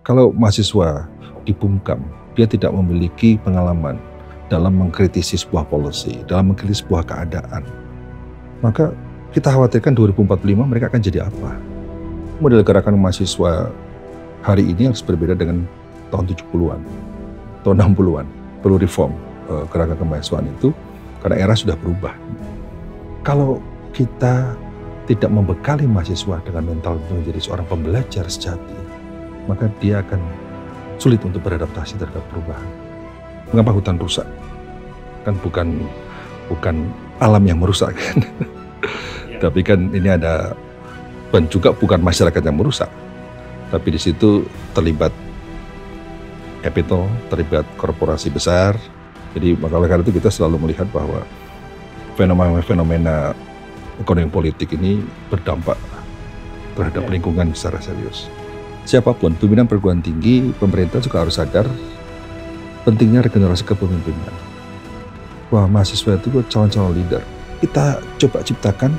Kalau mahasiswa dibungkam, dia tidak memiliki pengalaman dalam mengkritisi sebuah policy, dalam mengkritisi sebuah keadaan, maka kita khawatirkan 2045 mereka akan jadi apa? Model gerakan mahasiswa hari ini harus berbeda dengan tahun 70-an, tahun 60-an. Perlu reform gerakan kemahasiswaan itu karena era sudah berubah. Kalau kita tidak membekali mahasiswa dengan mental untuk menjadi seorang pembelajar sejati, maka dia akan sulit untuk beradaptasi terhadap perubahan. Mengapa hutan rusak? Kan bukan alam yang merusak kan? Tapi kan ini ada, dan juga bukan masyarakat yang merusak. Tapi di situ terlibat capital, terlibat korporasi besar. Jadi oleh karena itu kita selalu melihat bahwa fenomena ekonomi politik ini berdampak terhadap lingkungan secara serius. Siapapun, pimpinan perguruan tinggi, pemerintah juga harus sadar pentingnya regenerasi kepemimpinan. Wah, mahasiswa itu calon-calon leader. Kita coba ciptakan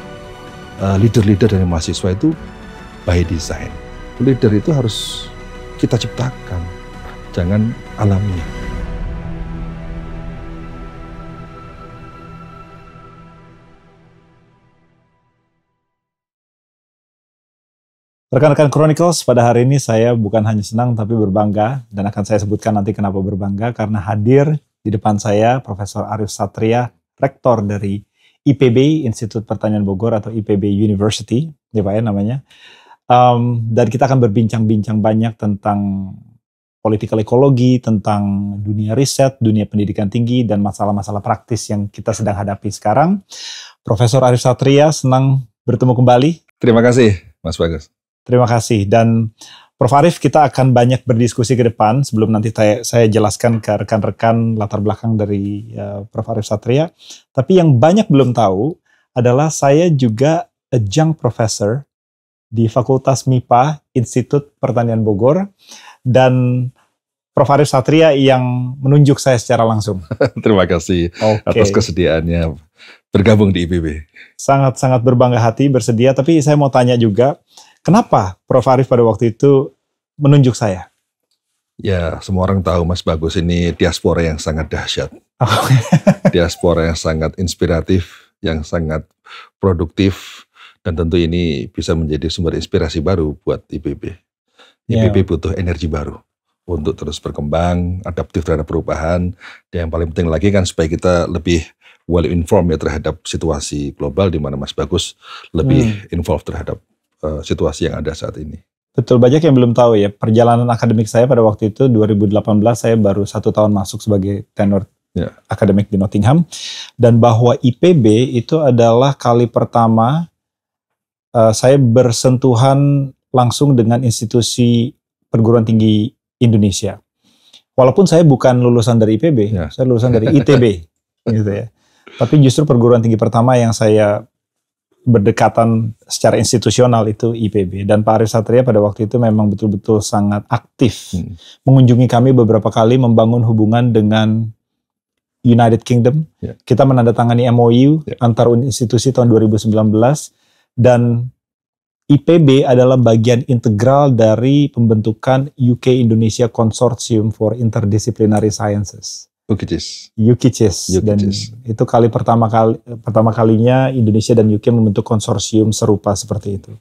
leader-leader dari mahasiswa itu by design. Leader itu harus kita ciptakan, jangan alami. Rekan-rekan Chronicles, pada hari ini saya bukan hanya senang tapi berbangga, dan akan saya sebutkan nanti kenapa berbangga, karena hadir di depan saya Profesor Arief Satria, Rektor dari IPB, Institut Pertanian Bogor atau IPB University, ya Pak ya namanya. Dan kita akan berbincang-bincang banyak tentang political ekologi, tentang dunia riset, dunia pendidikan tinggi, dan masalah-masalah praktis yang kita sedang hadapi sekarang. Profesor Arief Satria, senang bertemu kembali. Terima kasih, Mas Bagus. Terima kasih. Dan Prof. Arief, kita akan banyak berdiskusi ke depan sebelum nanti saya jelaskan ke rekan-rekan latar belakang dari Prof. Arief Satria. Tapi yang banyak belum tahu adalah saya juga adjunct professor di Fakultas MIPA Institut Pertanian Bogor, dan Prof. Arief Satria yang menunjuk saya secara langsung. Terima kasih atas kesediaannya bergabung di IPB. Sangat-sangat berbangga hati, bersedia. Tapi saya mau tanya juga, kenapa Prof. Arief pada waktu itu menunjuk saya? Ya, semua orang tahu Mas Bagus ini diaspora yang sangat dahsyat. Diaspora yang sangat inspiratif, yang sangat produktif, dan tentu ini bisa menjadi sumber inspirasi baru buat IPB. IPB butuh energi baru untuk terus berkembang, adaptif terhadap perubahan, dan yang paling penting lagi kan supaya kita lebih well informed ya terhadap situasi global, di mana Mas Bagus lebih involved terhadap situasi yang ada saat ini. Betul, banyak yang belum tahu ya, perjalanan akademik saya pada waktu itu 2018, saya baru 1 tahun masuk sebagai tenor akademik di Nottingham, dan bahwa IPB itu adalah kali pertama saya bersentuhan langsung dengan institusi perguruan tinggi Indonesia. Walaupun saya bukan lulusan dari IPB, saya lulusan dari ITB, gitu ya. Tapi justru perguruan tinggi pertama yang saya berdekatan secara institusional itu IPB. Dan Pak Arief Satria pada waktu itu memang betul-betul sangat aktif mengunjungi kami beberapa kali, membangun hubungan dengan United Kingdom. Kita menandatangani MOU antar institusi tahun 2019, dan IPB adalah bagian integral dari pembentukan UK Indonesia Consortium for Interdisciplinary Sciences. UKICIS. Dan itu pertama kalinya Indonesia dan UK membentuk konsorsium serupa seperti itu.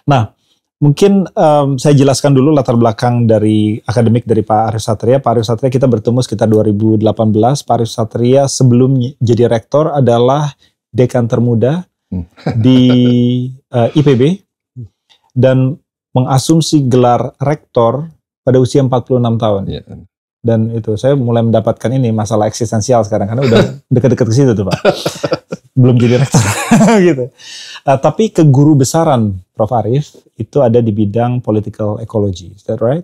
Nah, mungkin saya jelaskan dulu latar belakang dari akademik dari Pak Arief Satria. Pak Arief Satria kita bertemu sekitar 2018. Pak Arief Satria sebelum jadi rektor adalah dekan termuda di IPB dan mengasumsi gelar rektor pada usia 46 tahun. Dan itu saya mulai mendapatkan ini masalah eksistensial sekarang karena udah dekat-dekat ke situ tuh Pak. Belum jadi rektor gitu. Tapi ke guru besaran Prof. Arief itu ada di bidang political ecology. Is that right?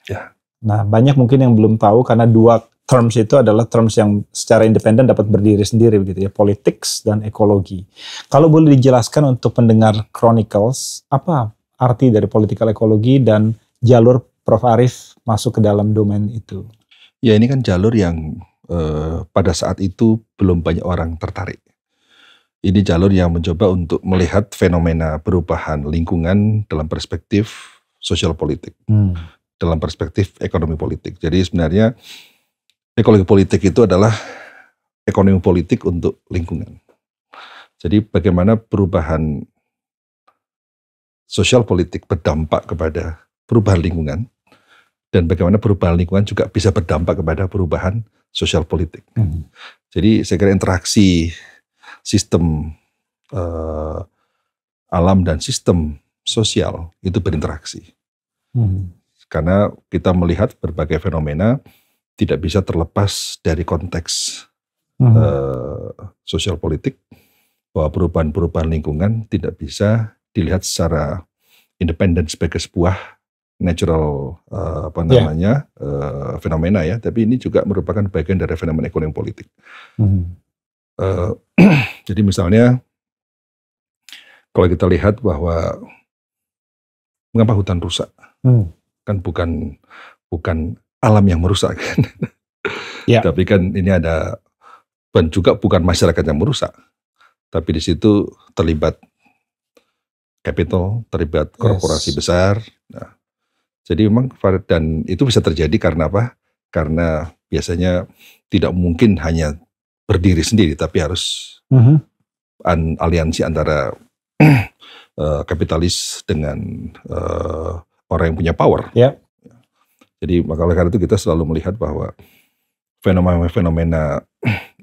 Ya. Nah, banyak mungkin yang belum tahu karena dua terms itu adalah terms yang secara independen dapat berdiri sendiri begitu ya, politics dan ekologi. Kalau boleh dijelaskan untuk pendengar Chronicles, apa arti dari political ecology dan jalur Prof. Arief masuk ke dalam domain itu? Ya, ini kan jalur yang pada saat itu belum banyak orang tertarik. Ini jalur yang mencoba untuk melihat fenomena perubahan lingkungan dalam perspektif sosial politik. dalam perspektif ekonomi politik. Jadi sebenarnya ekologi politik itu adalah ekonomi politik untuk lingkungan. Jadi bagaimana perubahan sosial politik berdampak kepada perubahan lingkungan, dan bagaimana perubahan lingkungan juga bisa berdampak kepada perubahan sosial politik. Jadi saya kira interaksi sistem alam dan sistem sosial itu berinteraksi. Karena kita melihat berbagai fenomena tidak bisa terlepas dari konteks sosial politik, bahwa perubahan-perubahan lingkungan tidak bisa dilihat secara independen sebagai sebuah natural fenomena ya, tapi ini juga merupakan bagian dari fenomena ekonomi politik. Jadi misalnya kalau kita lihat bahwa mengapa hutan rusak, kan bukan alam yang merusak kan, tapi kan ini ada, dan juga bukan masyarakat yang merusak, tapi di situ terlibat capital, terlibat korporasi besar. Nah, jadi memang, dan itu bisa terjadi karena apa? Karena biasanya tidak mungkin hanya berdiri sendiri, tapi harus aliansi antara kapitalis dengan orang yang punya power. Jadi oleh karena itu kita selalu melihat bahwa fenomena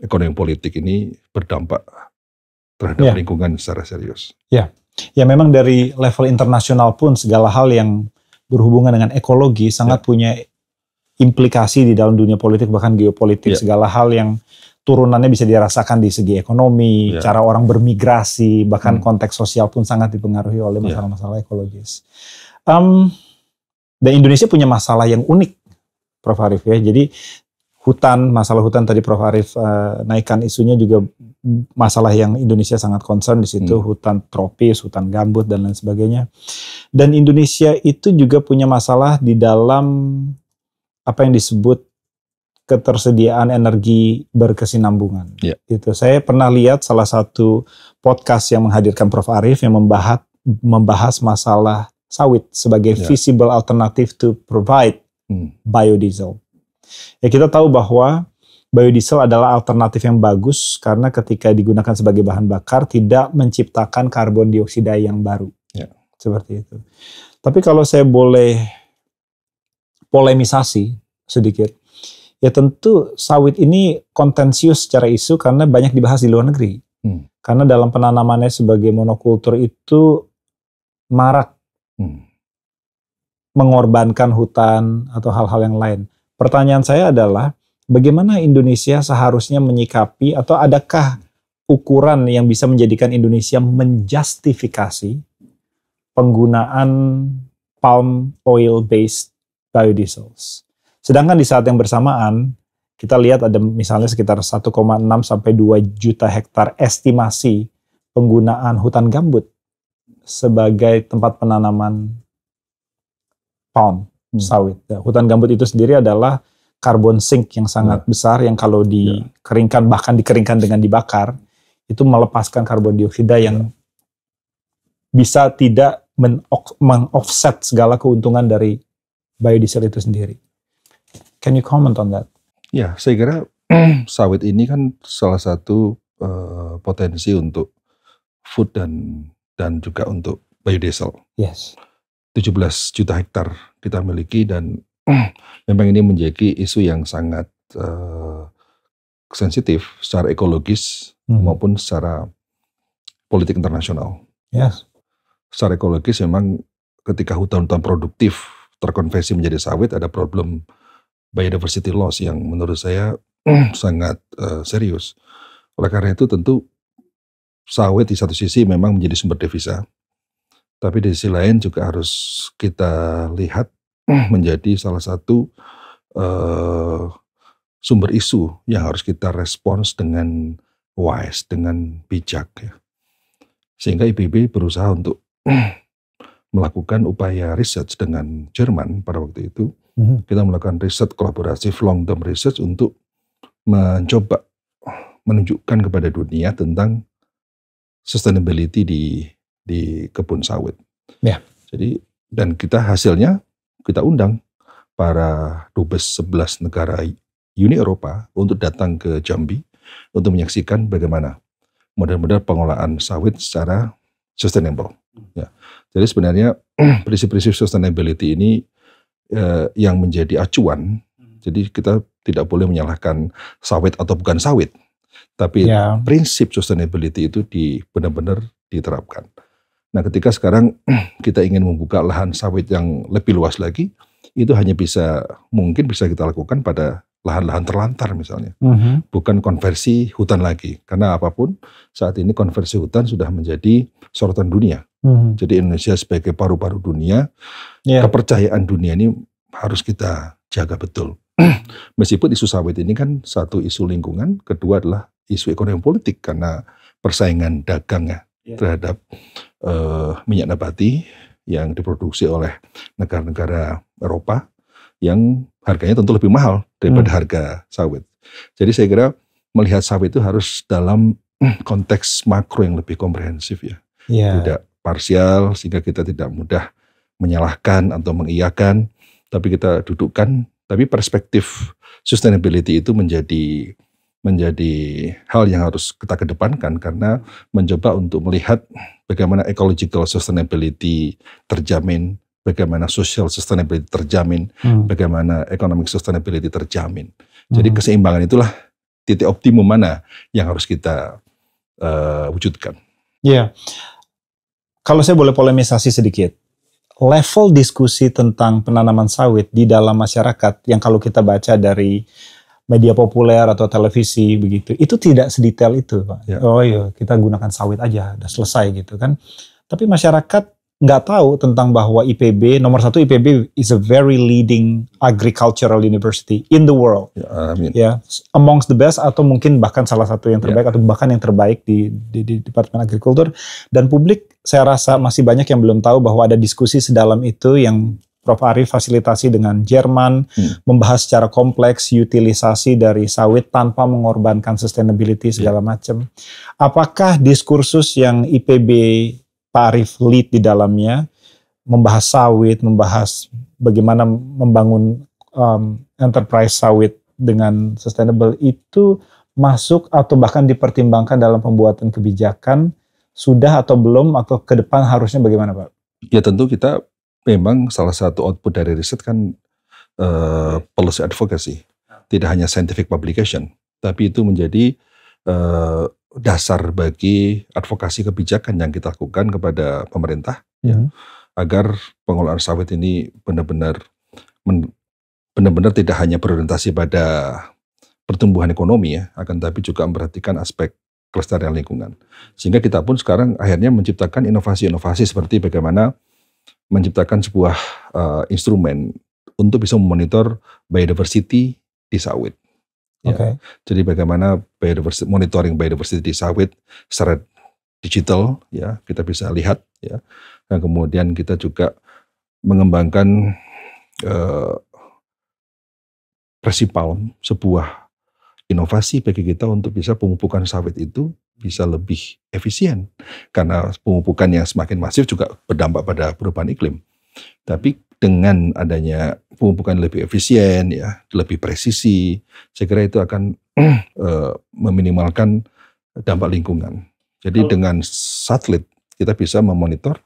ekonomi politik ini berdampak terhadap lingkungan secara serius. Ya memang dari level internasional pun segala hal yang berhubungan dengan ekologi sangat punya implikasi di dalam dunia politik, bahkan geopolitik. Segala hal yang turunannya bisa dirasakan di segi ekonomi, cara orang bermigrasi, bahkan konteks sosial pun sangat dipengaruhi oleh masalah-masalah ekologis. Dan Indonesia punya masalah yang unik, Prof. Arief ya. Jadi masalah hutan tadi Prof. Arief naikkan isunya, juga masalah yang Indonesia sangat concern di situ, hutan tropis, hutan gambut dan lain sebagainya. Dan Indonesia itu juga punya masalah di dalam apa yang disebut ketersediaan energi berkesinambungan. Itu saya pernah lihat salah satu podcast yang menghadirkan Prof. Arief yang membahas masalah sawit sebagai feasible alternative to provide biodiesel. Ya, kita tahu bahwa biodiesel adalah alternatif yang bagus karena ketika digunakan sebagai bahan bakar tidak menciptakan karbon dioksida yang baru. Seperti itu. Tapi kalau saya boleh polemisasi sedikit, ya tentu sawit ini kontensius secara isu karena banyak dibahas di luar negeri. Karena dalam penanamannya sebagai monokultur itu marak mengorbankan hutan atau hal-hal yang lain. Pertanyaan saya adalah, bagaimana Indonesia seharusnya menyikapi, atau adakah ukuran yang bisa menjadikan Indonesia menjustifikasi penggunaan palm oil based biodiesels? Sedangkan di saat yang bersamaan, kita lihat ada misalnya sekitar 1,6 sampai 2 juta hektar estimasi penggunaan hutan gambut sebagai tempat penanaman palm sawit. Hutan gambut itu sendiri adalah carbon sink yang sangat besar, yang kalau dikeringkan, bahkan dikeringkan dengan dibakar, itu melepaskan karbon dioksida yang bisa tidak meng-offset segala keuntungan dari biodiesel itu sendiri. Can you comment on that? Ya, saya kira sawit ini kan salah satu potensi untuk food dan juga untuk biodiesel. 17 juta hektar kita miliki, dan memang ini menjadi isu yang sangat sensitif secara ekologis maupun secara politik internasional. Secara ekologis memang ketika hutan-hutan produktif terkonversi menjadi sawit, ada problem biodiversity loss yang menurut saya sangat serius. Oleh karena itu tentu sawit di satu sisi memang menjadi sumber devisa, tapi di sisi lain juga harus kita lihat menjadi salah satu sumber isu yang harus kita respons dengan wise, dengan bijak ya. Sehingga IPB berusaha untuk melakukan upaya research dengan Jerman pada waktu itu. Kita melakukan riset kolaboratif, long term research, untuk mencoba menunjukkan kepada dunia tentang sustainability di kebun sawit. Jadi, dan kita hasilnya kita undang para dubes 11 negara Uni Eropa untuk datang ke Jambi untuk menyaksikan bagaimana model-model pengolahan sawit secara sustainable. Ya. Jadi sebenarnya prinsip-prinsip sustainability ini yang menjadi acuan. Jadi kita tidak boleh menyalahkan sawit atau bukan sawit, tapi prinsip sustainability itu benar-benar diterapkan. Nah, ketika sekarang kita ingin membuka lahan sawit yang lebih luas lagi, itu hanya mungkin bisa kita lakukan pada lahan-lahan terlantar misalnya, bukan konversi hutan lagi. Karena apapun saat ini konversi hutan sudah menjadi sorotan dunia. Jadi Indonesia sebagai paru-paru dunia, kepercayaan dunia ini harus kita jaga betul. Meskipun isu sawit ini kan satu isu lingkungan, kedua adalah isu ekonomi politik karena persaingan dagang terhadap minyak nabati yang diproduksi oleh negara-negara Eropa yang harganya tentu lebih mahal daripada harga sawit. Jadi saya kira melihat sawit itu harus dalam konteks makro yang lebih komprehensif ya. Tidak parsial sehingga kita tidak mudah menyalahkan atau mengiyakan, tapi kita dudukkan, tapi perspektif sustainability itu menjadi hal yang harus kita kedepankan karena mencoba untuk melihat bagaimana ecological sustainability terjamin, bagaimana social sustainability terjamin, bagaimana economic sustainability terjamin. Jadi keseimbangan itulah titik optimum mana yang harus kita wujudkan. Iya, kalau saya boleh polemisasi sedikit, level diskusi tentang penanaman sawit di dalam masyarakat yang kalau kita baca dari media populer atau televisi begitu, itu tidak sedetail itu, Pak. Oh iya, kita gunakan sawit aja, udah selesai gitu kan. Tapi masyarakat nggak tahu tentang bahwa IPB, nomor satu IPB is a very leading agricultural university in the world. Amongst the best atau mungkin bahkan salah satu yang terbaik atau bahkan yang terbaik di Departemen Agrikultur. Dan publik saya rasa masih banyak yang belum tahu bahwa ada diskusi sedalam itu yang Prof. Arief fasilitasi dengan Jerman, membahas secara kompleks utilisasi dari sawit tanpa mengorbankan sustainability segala macam. Apakah diskursus yang IPB Pak Arief lead di dalamnya, membahas sawit, membahas bagaimana membangun enterprise sawit dengan sustainable itu masuk atau bahkan dipertimbangkan dalam pembuatan kebijakan, sudah atau belum, atau ke depan harusnya bagaimana Pak? Ya tentu kita memang salah satu output dari riset kan policy advocacy, tidak hanya scientific publication, tapi itu menjadi dasar bagi advokasi kebijakan yang kita lakukan kepada pemerintah, agar pengolahan sawit ini benar-benar tidak hanya berorientasi pada pertumbuhan ekonomi ya, akan tapi juga memperhatikan aspek kelestarian lingkungan. Sehingga kita pun sekarang akhirnya menciptakan inovasi-inovasi seperti bagaimana menciptakan sebuah instrumen untuk bisa memonitor biodiversity di sawit. Ya. Jadi bagaimana monitoring biodiversity di sawit secara digital, ya kita bisa lihat, ya. Dan kemudian kita juga mengembangkan Presipalm, sebuah inovasi bagi kita untuk bisa pemupukan sawit itu bisa lebih efisien. Karena pemupukan yang semakin masif juga berdampak pada perubahan iklim. Tapi dengan adanya pemupukan lebih efisien, ya, lebih presisi, saya kira itu akan meminimalkan dampak lingkungan. Jadi dengan satelit kita bisa memonitor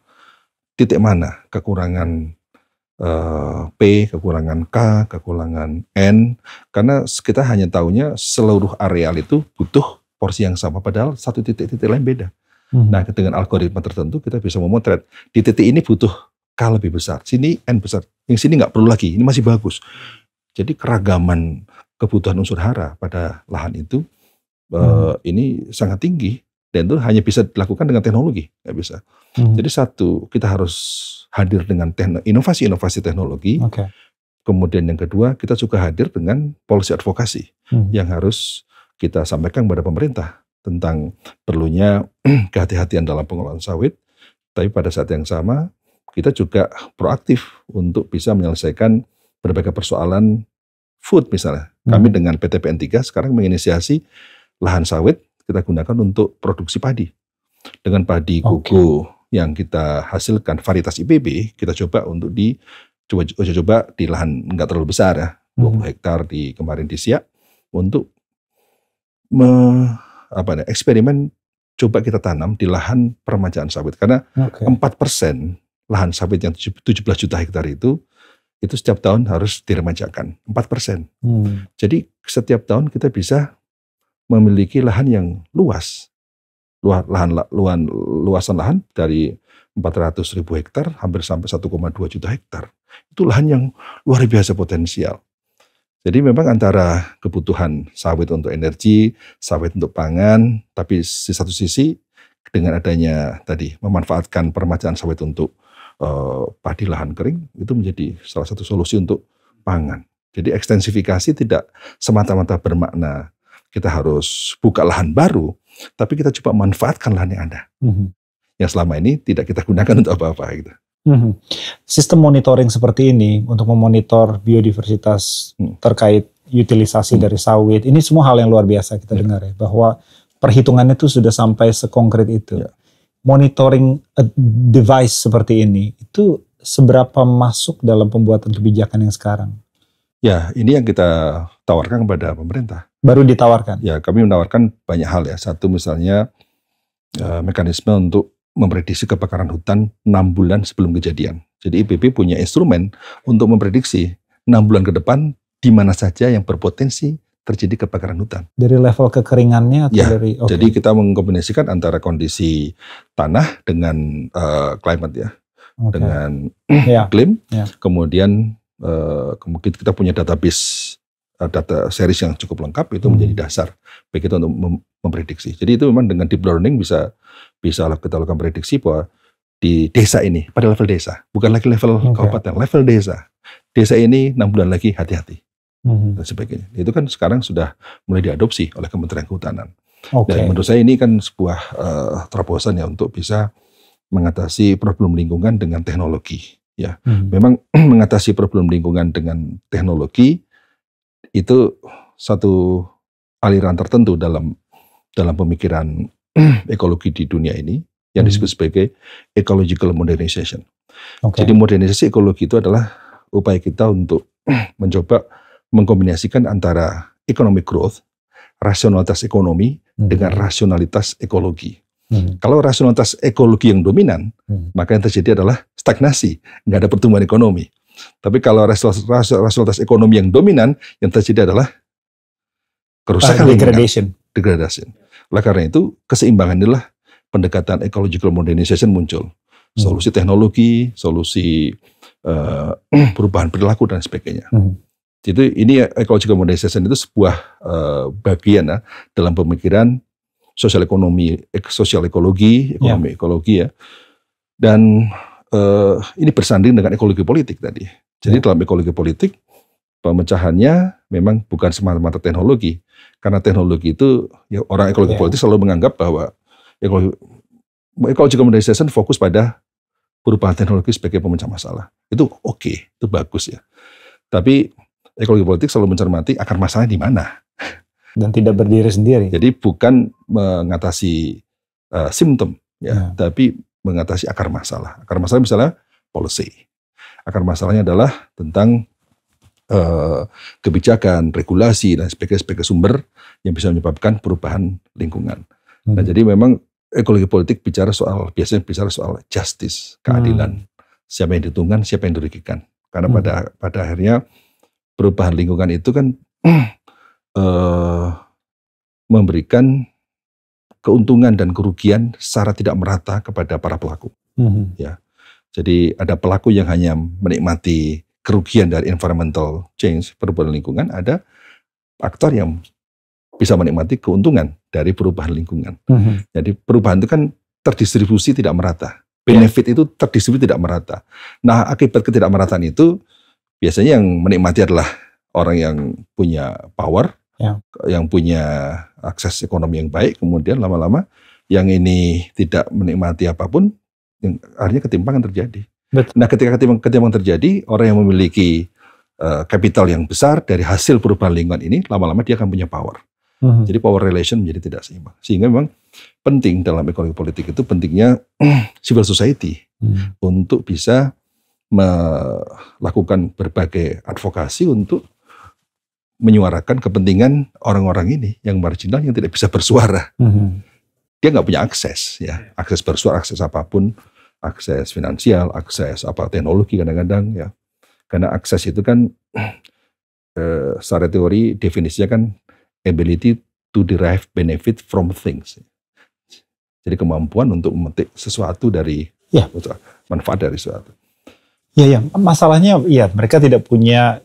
titik mana kekurangan P, kekurangan K, kekurangan N, karena kita hanya tahunya seluruh areal itu butuh porsi yang sama, padahal satu titik-titik lain beda. Nah, dengan algoritma tertentu kita bisa memotret di titik ini butuh K lebih besar, sini N besar, yang sini nggak perlu lagi, ini masih bagus. Jadi keragaman kebutuhan unsur hara pada lahan itu ini sangat tinggi, dan itu hanya bisa dilakukan dengan teknologi, nggak bisa. Jadi satu, kita harus hadir dengan inovasi-inovasi teknologi. Kemudian yang kedua, kita juga hadir dengan policy advokasi yang harus kita sampaikan kepada pemerintah tentang perlunya kehati-hatian dalam pengolahan sawit. Tapi pada saat yang sama, kita juga proaktif untuk bisa menyelesaikan berbagai persoalan food misalnya. Kami dengan PTPN 3 sekarang menginisiasi lahan sawit kita gunakan untuk produksi padi. Dengan padi koko yang kita hasilkan varietas IPB, kita coba untuk coba di lahan nggak terlalu besar ya, 20 hektar kemarin di Siak untuk eksperimen coba kita tanam di lahan permajaan sawit karena 4% lahan sawit yang 17 juta hektar itu setiap tahun harus diremajakan 4%. Jadi setiap tahun kita bisa memiliki lahan yang luasan lahan dari 400.000 hektar hampir sampai 1,2 juta hektar. Itu lahan yang luar biasa potensial. Jadi memang antara kebutuhan sawit untuk energi, sawit untuk pangan, tapi di satu sisi dengan adanya tadi memanfaatkan permajaan sawit untuk padi lahan kering itu menjadi salah satu solusi untuk pangan. Jadi ekstensifikasi tidak semata-mata bermakna kita harus buka lahan baru, tapi kita coba manfaatkan lahan yang ada. Yang selama ini tidak kita gunakan untuk apa-apa gitu. Sistem monitoring seperti ini untuk memonitor biodiversitas terkait utilisasi dari sawit, ini semua hal yang luar biasa kita dengar ya, bahwa perhitungannya itu sudah sampai sekonkret itu. Monitoring device seperti ini, itu seberapa masuk dalam pembuatan kebijakan yang sekarang? Ya, ini yang kita tawarkan kepada pemerintah. Baru ditawarkan? Ya, kami menawarkan banyak hal ya. Satu misalnya mekanisme untuk memprediksi kebakaran hutan 6 bulan sebelum kejadian. Jadi IPB punya instrumen untuk memprediksi 6 bulan ke depan di mana saja yang berpotensi terjadi kebakaran hutan. Dari level kekeringannya atau dari? Jadi kita mengkombinasikan antara kondisi tanah dengan climate ya, dengan iklim. Kemudian kita punya database data series yang cukup lengkap itu menjadi dasar bagi kita untuk memprediksi. Jadi itu memang dengan deep learning bisa kita lakukan prediksi bahwa di desa ini pada level desa, bukan lagi level kabupaten, level desa. Desa ini 6 bulan lagi hati-hati dan sebagainya. Itu kan sekarang sudah mulai diadopsi oleh Kementerian Kehutanan. Dan menurut saya ini kan sebuah terobosan ya untuk bisa mengatasi problem lingkungan dengan teknologi. Ya, memang mengatasi problem lingkungan dengan teknologi itu satu aliran tertentu dalam pemikiran ekologi di dunia ini yang disebut sebagai ecological modernization. Jadi modernisasi ekologi itu adalah upaya kita untuk mencoba mengkombinasikan antara economic growth, rasionalitas ekonomi dengan rasionalitas ekologi. Kalau rasionalitas ekologi yang dominan, maka yang terjadi adalah stagnasi, nggak ada pertumbuhan ekonomi. Tapi kalau rasionalitas ekonomi yang dominan, yang terjadi adalah kerusakan degradasi. Oleh karena itu, keseimbangan inilah pendekatan ecological modernization muncul. Solusi teknologi, solusi perubahan perilaku dan sebagainya. Jadi ini ecological modernization itu sebuah bagian dalam pemikiran sosial ekologi ya. Dan ini bersanding dengan ekologi politik tadi. Jadi dalam ekologi politik pemecahannya memang bukan semata-mata teknologi, karena teknologi itu ya, orang ekologi politik selalu menganggap bahwa ecological modernization fokus pada perubahan teknologi sebagai pemecah masalah. Itu itu bagus ya. Tapi ekologi politik selalu mencermati akar masalahnya di mana. Dan tidak berdiri sendiri. Jadi bukan mengatasi simptom ya, tapi mengatasi akar masalah. Akar masalah misalnya policy. Akar masalahnya adalah tentang kebijakan, regulasi dan sebagainya sebagai sumber yang bisa menyebabkan perubahan lingkungan. Nah, jadi memang ekologi politik biasanya bicara soal justice, keadilan. Siapa yang diuntungkan, siapa yang dirugikan. Karena pada akhirnya perubahan lingkungan itu kan memberikan keuntungan dan kerugian secara tidak merata kepada para pelaku. Ya, jadi ada pelaku yang hanya menikmati kerugian dari environmental change, perubahan lingkungan. Ada aktor yang bisa menikmati keuntungan dari perubahan lingkungan. Jadi perubahan itu kan terdistribusi tidak merata. Benefit itu terdistribusi tidak merata. Nah, akibat ketidakmerataan itu biasanya yang menikmati adalah orang yang punya power, yang punya akses ekonomi yang baik, kemudian lama-lama yang ini tidak menikmati apapun, akhirnya ketimpangan terjadi. Nah, ketika ketimpangan terjadi, orang yang memiliki kapital yang besar dari hasil perubahan lingkungan ini, lama-lama dia akan punya power. Jadi power relation menjadi tidak seimbang. Sehingga memang penting dalam ekologi politik itu pentingnya civil society untuk bisa melakukan berbagai advokasi untuk menyuarakan kepentingan orang-orang ini yang marginal, yang tidak bisa bersuara. Dia nggak punya akses, ya, akses bersuara, akses apapun, akses finansial, akses teknologi kadang-kadang, ya. Karena akses itu kan secara teori definisinya kan ability to derive benefit from things. Jadi kemampuan untuk memetik sesuatu dari manfaat dari sesuatu. Iya, masalahnya mereka tidak punya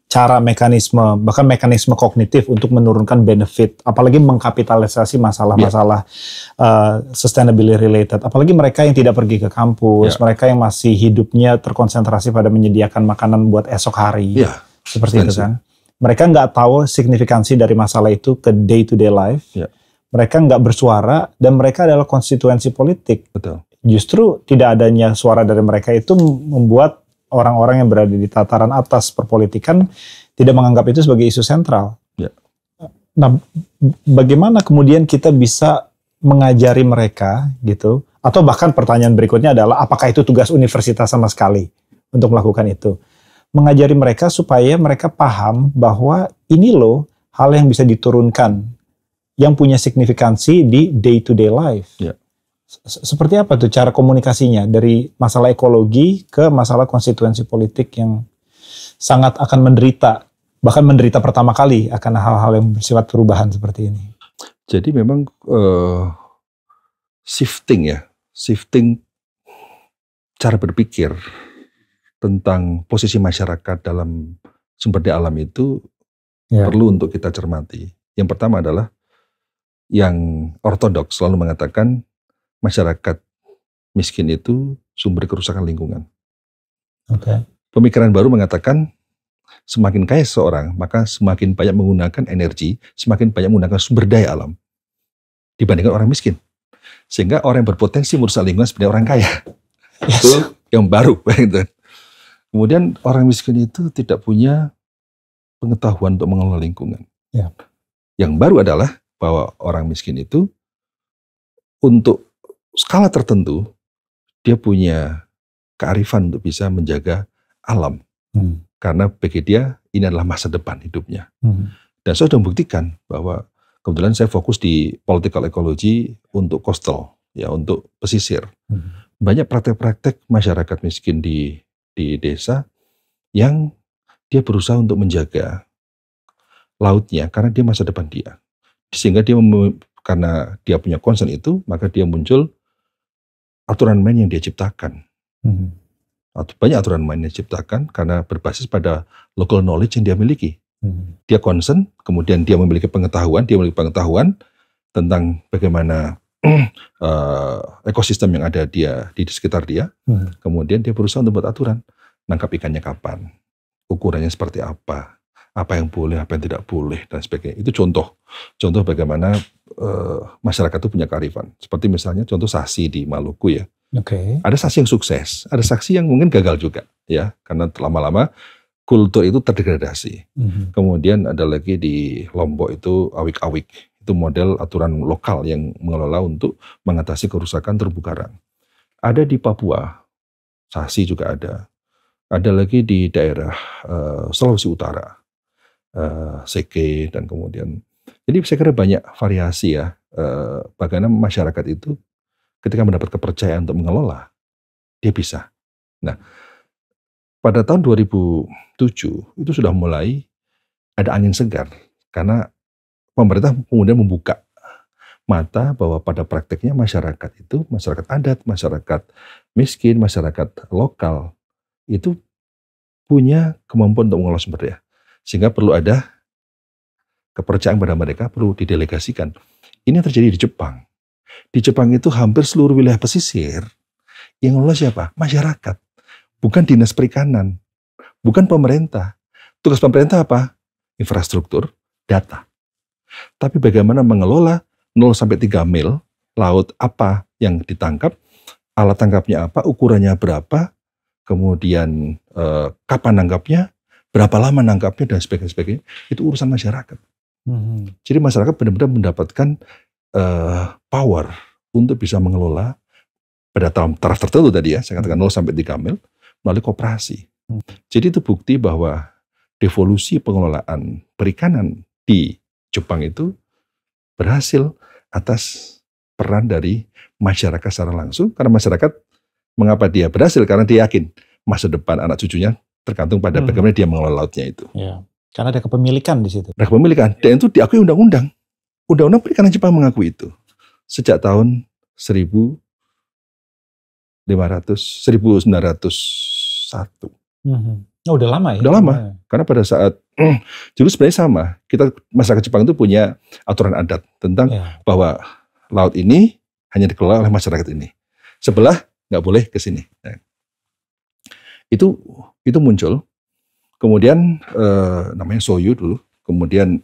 cara, mekanisme, bahkan mekanisme kognitif untuk menurunkan benefit, apalagi mengkapitalisasi masalah-masalah sustainability related. Apalagi mereka yang tidak pergi ke kampus, mereka yang masih hidupnya terkonsentrasi pada menyediakan makanan buat esok hari, seperti itu kan. Mereka nggak tahu signifikansi dari masalah itu ke day to day life. Mereka nggak bersuara dan mereka adalah konstituensi politik. Betul. Justru tidak adanya suara dari mereka itu membuat orang-orang yang berada di tataran atas perpolitikan tidak menganggap itu sebagai isu sentral. Nah, bagaimana kemudian kita bisa mengajari mereka gitu? Atau bahkan pertanyaan berikutnya adalah apakah itu tugas universitas sama sekali untuk melakukan itu? Mengajari mereka supaya mereka paham bahwa ini loh hal yang bisa diturunkan, yang punya signifikansi di day to day life. Seperti apa tuh cara komunikasinya dari masalah ekologi ke masalah konstituensi politik yang sangat akan menderita, bahkan menderita pertama kali akan hal-hal yang bersifat perubahan seperti ini. Jadi memang shifting cara berpikir tentang posisi masyarakat dalam sumber daya alam itu perlu untuk kita cermati. Yang pertama adalah yang ortodoks selalu mengatakan masyarakat miskin itu sumber kerusakan lingkungan. Pemikiran baru mengatakan semakin kaya seseorang, maka semakin banyak menggunakan energi, semakin banyak menggunakan sumber daya alam dibandingkan orang miskin. Sehingga orang yang berpotensi merusak lingkungan sebenarnya orang kaya. Itu yang baru. Kemudian orang miskin itu tidak punya pengetahuan untuk mengelola lingkungan. Yang baru adalah bahwa orang miskin itu untuk skala tertentu, dia punya kearifan untuk bisa menjaga alam. Karena bagi dia, ini adalah masa depan hidupnya. Dan saya sudah membuktikan bahwa, kebetulan saya fokus di political ecology untuk coastal, ya, untuk pesisir. Banyak praktek-praktek masyarakat miskin di desa yang dia berusaha untuk menjaga lautnya, karena dia masa depan dia. Sehingga dia, karena dia punya concern itu, maka dia muncul aturan main yang dia ciptakan. Banyak aturan main yang diciptakan karena berbasis pada local knowledge yang dia miliki. Dia concern, kemudian dia memiliki pengetahuan tentang bagaimana ekosistem yang ada di sekitar dia. Kemudian dia berusaha untuk membuat aturan. Nangkap ikannya kapan, ukurannya seperti apa yang boleh, apa yang tidak boleh, dan sebagainya. Itu contoh bagaimana masyarakat itu punya kearifan. Seperti misalnya contoh sasi di Maluku, ya. Ada sasi yang sukses, ada saksi yang mungkin gagal juga, ya, karena lama-lama kultur itu terdegradasi. Kemudian ada lagi di Lombok itu awik-awik, itu model aturan lokal yang mengelola untuk mengatasi kerusakan terumbu karang. Ada di Papua, sasi juga ada. Ada lagi di daerah Sulawesi Utara, Seke, dan kemudian. Jadi saya kira banyak variasi, ya, bagaimana masyarakat itu ketika mendapat kepercayaan untuk mengelola, dia bisa. Nah, pada tahun 2007 itu sudah mulai ada angin segar, karena pemerintah kemudian membuka mata bahwa pada prakteknya masyarakat itu, masyarakat adat, masyarakat miskin, masyarakat lokal, itu punya kemampuan untuk mengelola sumber daya. Sehingga perlu ada kepercayaan pada mereka, perlu didelegasikan. Ini yang terjadi di Jepang. Di Jepang itu hampir seluruh wilayah pesisir yang mengelola siapa? Masyarakat. Bukan dinas perikanan, bukan pemerintah. Tugas pemerintah apa? Infrastruktur, data. Tapi bagaimana mengelola 0-3 mil laut apa yang ditangkap, alat tangkapnya apa, ukurannya berapa, kemudian kapan nangkapnya, berapa lama nangkapnya, dan sebagainya. Itu urusan masyarakat. Jadi masyarakat benar-benar mendapatkan power untuk bisa mengelola pada taraf tertentu tadi, ya, saya katakan 0-3 mil, melalui koperasi. Jadi itu bukti bahwa devolusi pengelolaan perikanan di Jepang itu berhasil atas peran dari masyarakat secara langsung. Karena masyarakat, mengapa dia berhasil? Karena dia yakin masa depan anak cucunya tergantung pada bagaimana dia mengelola lautnya itu. Ya, karena ada kepemilikan di situ. Ada kepemilikan, dan itu diakui undang-undang. Undang-undang perikanan Jepang mengakui itu. Sejak tahun 1901. Oh, udah lama ya? Udah lama, karena pada saat dulu sebenarnya sama. Kita masyarakat Jepang itu punya aturan adat tentang bahwa laut ini hanya dikelola oleh masyarakat ini. Sebelah nggak boleh ke sini. Nah, itu muncul. Kemudian namanya Soyu dulu. Kemudian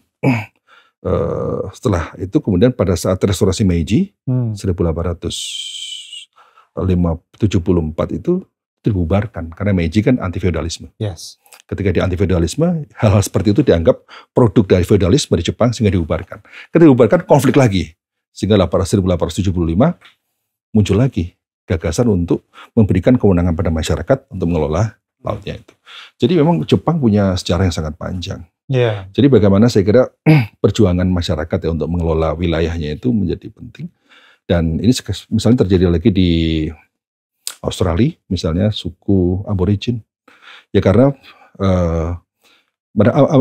setelah itu kemudian pada saat restorasi Meiji 1874 itu dibubarkan karena Meiji kan anti feodalisme. Yes. Ketika di anti feodalisme, hal-hal seperti itu dianggap produk dari feodalisme di Jepang sehingga dibubarkan. Ketika dibubarkan konflik lagi sehingga 1875 muncul lagi gagasan untuk memberikan kewenangan pada masyarakat untuk mengelola lautnya itu. Jadi memang Jepang punya sejarah yang sangat panjang. Yeah. Jadi bagaimana saya kira perjuangan masyarakat ya untuk mengelola wilayahnya itu menjadi penting. Dan ini misalnya terjadi lagi di Australia, misalnya suku aborigin. Ya karena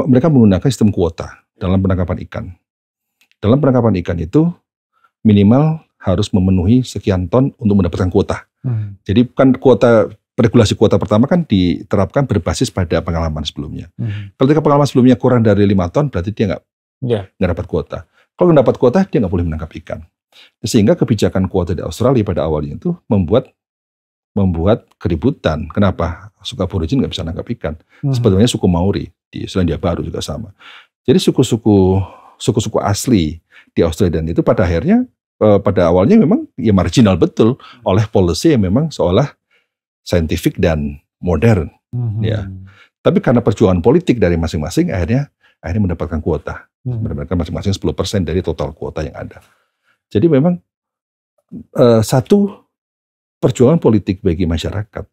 mereka menggunakan sistem kuota dalam penangkapan ikan. Dalam penangkapan ikan itu minimal harus memenuhi sekian ton untuk mendapatkan kuota. Jadi kan regulasi kuota pertama kan diterapkan berbasis pada pengalaman sebelumnya. Ketika pengalaman sebelumnya kurang dari 5 ton, berarti dia nggak dapat kuota. Kalau nggak dapat kuota, dia nggak boleh menangkap ikan. Sehingga kebijakan kuota di Australia pada awalnya itu membuat keributan. Kenapa? Suku aborigin nggak bisa nangkap ikan. Sebetulnya suku Maori di Selandia Baru juga sama. Jadi suku-suku asli di Australia dan itu pada akhirnya pada awalnya memang ya marginal betul oleh policy yang memang seolah saintifik dan modern. Ya. Tapi karena perjuangan politik dari masing-masing akhirnya mendapatkan kuota. Mendapatkan masing-masing 10% dari total kuota yang ada. Jadi memang satu perjuangan politik bagi masyarakat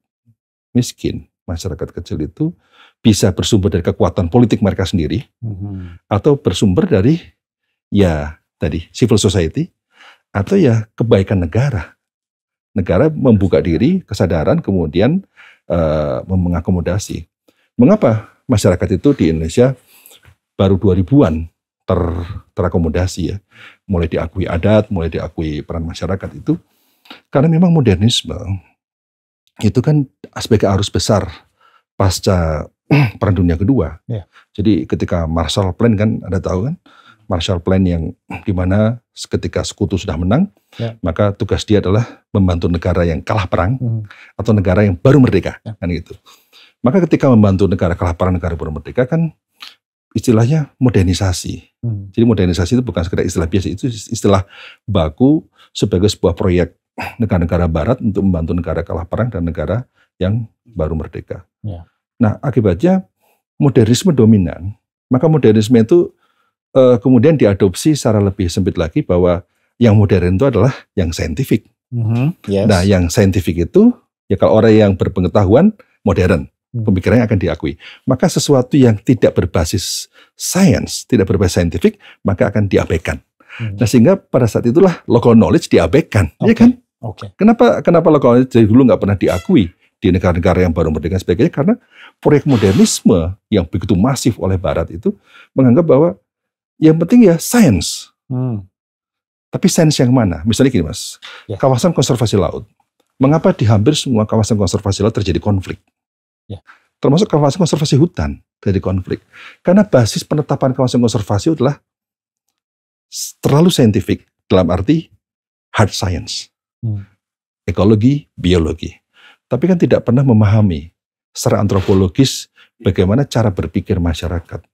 miskin, masyarakat kecil itu bisa bersumber dari kekuatan politik mereka sendiri atau bersumber dari ya tadi civil society atau ya kebaikan negara. Negara membuka diri, kesadaran kemudian mengakomodasi. Mengapa masyarakat itu di Indonesia baru 2000-an terakomodasi ya, mulai diakui adat, mulai diakui peran masyarakat itu, karena memang modernisme itu kan aspek arus besar pasca Perang Dunia Kedua. Jadi ketika Marshall Plan kan, Anda tahu kan, Marshall Plan yang dimana ketika sekutu sudah menang, maka tugas dia adalah membantu negara yang kalah perang atau negara yang baru merdeka, kan gitu. Maka ketika membantu negara kalah perang, negara baru merdeka kan istilahnya modernisasi. Jadi modernisasi itu bukan sekedar istilah biasa, itu istilah baku sebagai sebuah proyek negara-negara barat untuk membantu negara kalah perang dan negara yang baru merdeka. Nah, akibatnya modernisme dominan. Maka modernisme itu kemudian diadopsi secara lebih sempit lagi bahwa yang modern itu adalah yang saintifik. Nah, yang saintifik itu ya kalau orang yang berpengetahuan modern. Pemikirannya akan diakui. Maka sesuatu yang tidak berbasis sains, tidak berbasis saintifik, maka akan diabaikan. Nah sehingga pada saat itulah local knowledge diabaikan, ya kan? Kenapa local knowledge dari dulu nggak pernah diakui di negara-negara yang baru merdeka sebagainya? Karena proyek modernisme yang begitu masif oleh Barat itu menganggap bahwa yang penting ya sains. Tapi sains yang mana? Misalnya gini mas, kawasan konservasi laut. Mengapa di hampir semua kawasan konservasi laut terjadi konflik? Termasuk kawasan konservasi hutan terjadi konflik. Karena basis penetapan kawasan konservasi adalah terlalu saintifik dalam arti hard science, ekologi, biologi. Tapi kan tidak pernah memahami secara antropologis bagaimana cara berpikir masyarakat.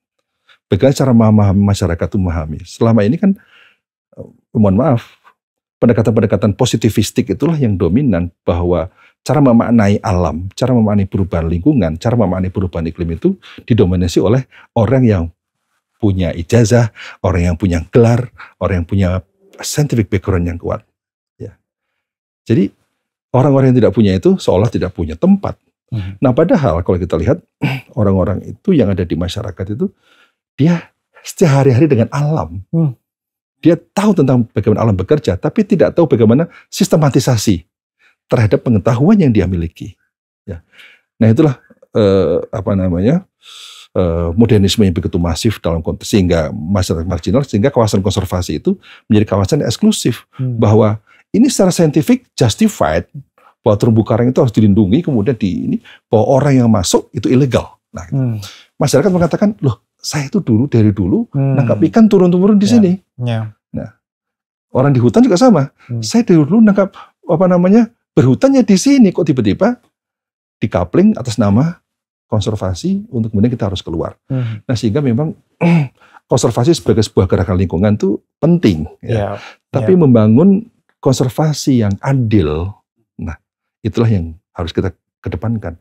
Bagaimana cara memahami masyarakat itu memahami. Selama ini kan, mohon maaf, pendekatan-pendekatan positivistik itulah yang dominan bahwa cara memaknai alam, cara memaknai perubahan lingkungan, cara memaknai perubahan iklim itu didominasi oleh orang yang punya ijazah, orang yang punya gelar, orang yang punya scientific background yang kuat. Ya. Jadi orang-orang yang tidak punya itu seolah tidak punya tempat Nah padahal kalau kita lihat orang-orang itu yang ada di masyarakat itu, dia sehari-hari dengan alam. Dia tahu tentang bagaimana alam bekerja, tapi tidak tahu bagaimana sistematisasi terhadap pengetahuan yang dia miliki. Ya. Nah itulah modernisme yang begitu masif dalam konteks sehingga masyarakat marginal, sehingga kawasan konservasi itu menjadi kawasan eksklusif. Bahwa ini secara saintifik justified bahwa terumbu karang itu harus dilindungi, kemudian bahwa orang yang masuk itu ilegal. Nah, masyarakat mengatakan, loh saya itu dari dulu nangkap ikan turun-temurun di sini. Nah, orang di hutan juga sama. Saya dari dulu nangkap berhutannya di sini, kok tiba-tiba dikapling atas nama konservasi untuk kemudian kita harus keluar. Nah sehingga memang konservasi sebagai sebuah gerakan lingkungan itu penting. Tapi membangun konservasi yang adil, nah itulah yang harus kita kedepankan.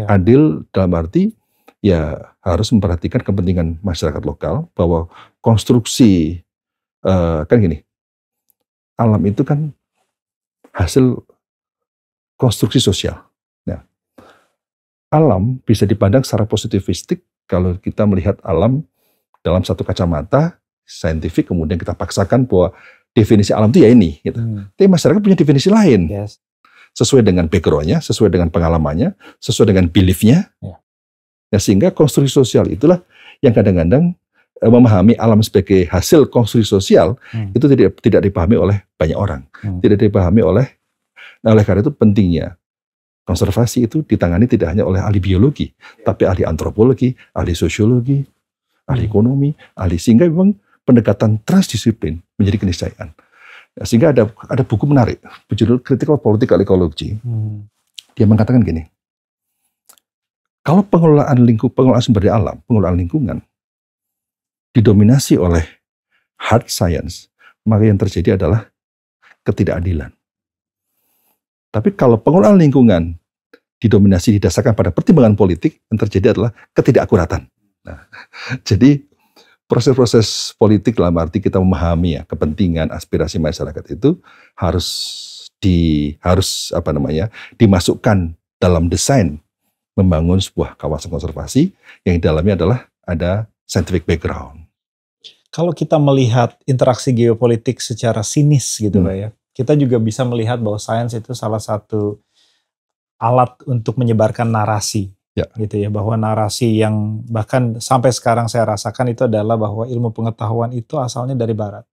Adil dalam arti ya harus memperhatikan kepentingan masyarakat lokal, bahwa konstruksi kan gini, alam itu kan hasil konstruksi sosial. Alam bisa dipandang secara positivistik kalau kita melihat alam dalam satu kacamata saintifik, kemudian kita paksakan bahwa definisi alam itu ya ini. Gitu. Tapi masyarakat punya definisi lain, sesuai dengan background-nya, sesuai dengan pengalamannya, sesuai dengan belief-nya. Nah, sehingga konstruksi sosial itulah yang kadang-kadang memahami alam sebagai hasil konstruksi sosial itu tidak dipahami oleh banyak orang, tidak dipahami oleh karena itu pentingnya konservasi itu ditangani tidak hanya oleh ahli biologi, tapi ahli antropologi, ahli sosiologi, ahli ekonomi, sehingga memang pendekatan transdisiplin menjadi keniscayaan. Sehingga ada buku menarik berjudul Critical Political Ecology. Dia mengatakan gini, kalau pengelolaan sumber daya alam, pengelolaan lingkungan didominasi oleh hard science, maka yang terjadi adalah ketidakadilan. Tapi kalau pengelolaan lingkungan didasarkan pada pertimbangan politik, yang terjadi adalah ketidakakuratan. Nah, jadi proses-proses politik dalam arti kita memahami kepentingan, aspirasi masyarakat itu harus dimasukkan dalam desain membangun sebuah kawasan konservasi yang di dalamnya adalah ada scientific background. Kalau kita melihat interaksi geopolitik secara sinis gitu Pak ya, kita juga bisa melihat bahwa sains itu salah satu alat untuk menyebarkan narasi, gitu ya, bahwa narasi yang bahkan sampai sekarang saya rasakan itu adalah bahwa ilmu pengetahuan itu asalnya dari Barat,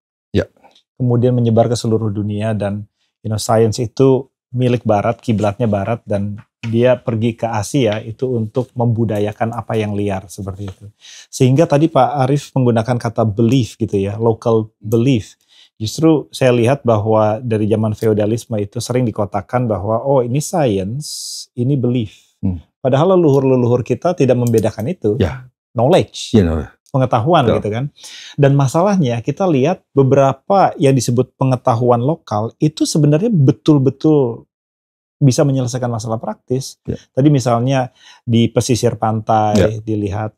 kemudian menyebar ke seluruh dunia, dan sains itu milik Barat, kiblatnya Barat, dan dia pergi ke Asia itu untuk membudayakan apa yang liar seperti itu. Sehingga tadi Pak Arief menggunakan kata belief gitu ya, local belief. Justru saya lihat bahwa dari zaman feodalisme itu sering dikotakan bahwa oh ini science, ini belief. Padahal leluhur-leluhur kita tidak membedakan itu. Knowledge, pengetahuan gitu kan. Dan masalahnya kita lihat beberapa yang disebut pengetahuan lokal itu sebenarnya betul-betul bisa menyelesaikan masalah praktis. Tadi misalnya di pesisir pantai dilihat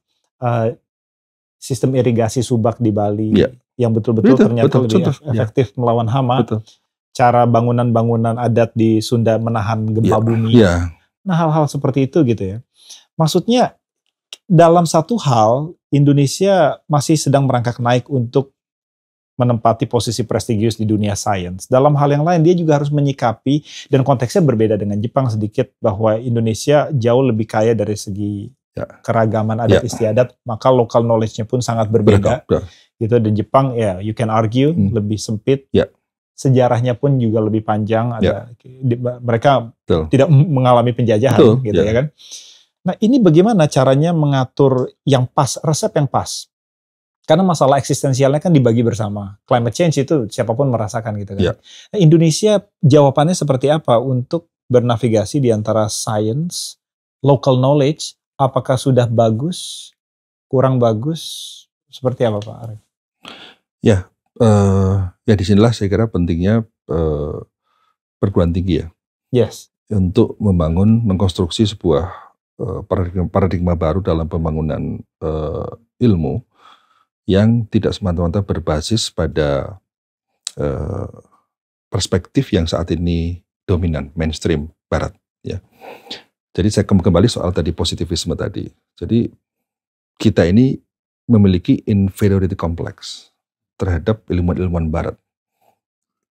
sistem irigasi subak di Bali yang betul-betul ternyata lebih efektif melawan hama. Cara bangunan-bangunan adat di Sunda menahan gempa bumi. Nah hal-hal seperti itu gitu ya. Maksudnya dalam satu hal Indonesia masih sedang merangkak naik untuk menempati posisi prestigius di dunia sains. Dalam hal yang lain dia juga harus menyikapi, dan konteksnya berbeda dengan Jepang sedikit, bahwa Indonesia jauh lebih kaya dari segi keragaman adat istiadat, maka local knowledge-nya pun sangat berbeda. Gitu. Dan Jepang you can argue lebih sempit. Sejarahnya pun juga lebih panjang. Mereka tidak mengalami penjajahan gitu ya kan. Nah, ini bagaimana caranya mengatur yang pas, resep yang pas? Karena masalah eksistensialnya kan dibagi bersama. Climate change itu siapapun merasakan gitu kan. Nah, Indonesia jawabannya seperti apa untuk bernavigasi di antara science, local knowledge, apakah sudah bagus, kurang bagus, seperti apa Pak Arief? Ya disinilah saya kira pentingnya perguruan tinggi untuk mengkonstruksi sebuah paradigma baru dalam pembangunan ilmu yang tidak semata-mata berbasis pada perspektif yang saat ini dominan mainstream Barat. Jadi saya kembali soal tadi positivisme tadi. Jadi kita ini memiliki inferiority complex terhadap ilmuwan-ilmuwan Barat.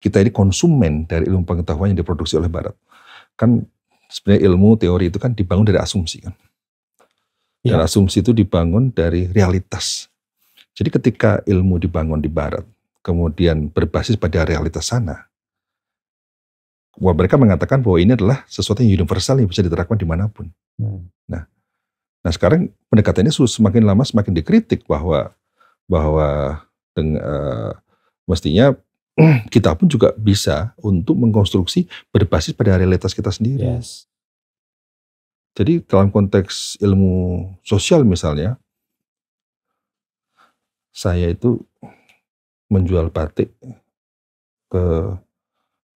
Kita ini konsumen dari ilmu pengetahuan yang diproduksi oleh Barat. Kan sebenarnya ilmu teori itu kan dibangun dari asumsi kan. Dan asumsi itu dibangun dari realitas. Jadi ketika ilmu dibangun di Barat, kemudian berbasis pada realitas sana, mereka mengatakan bahwa ini adalah sesuatu yang universal yang bisa diterapkan dimanapun. Nah sekarang pendekatannya semakin lama semakin dikritik bahwa mestinya kita pun juga bisa untuk mengkonstruksi berbasis pada realitas kita sendiri. Yes. Jadi dalam konteks ilmu sosial misalnya, saya itu menjual batik ke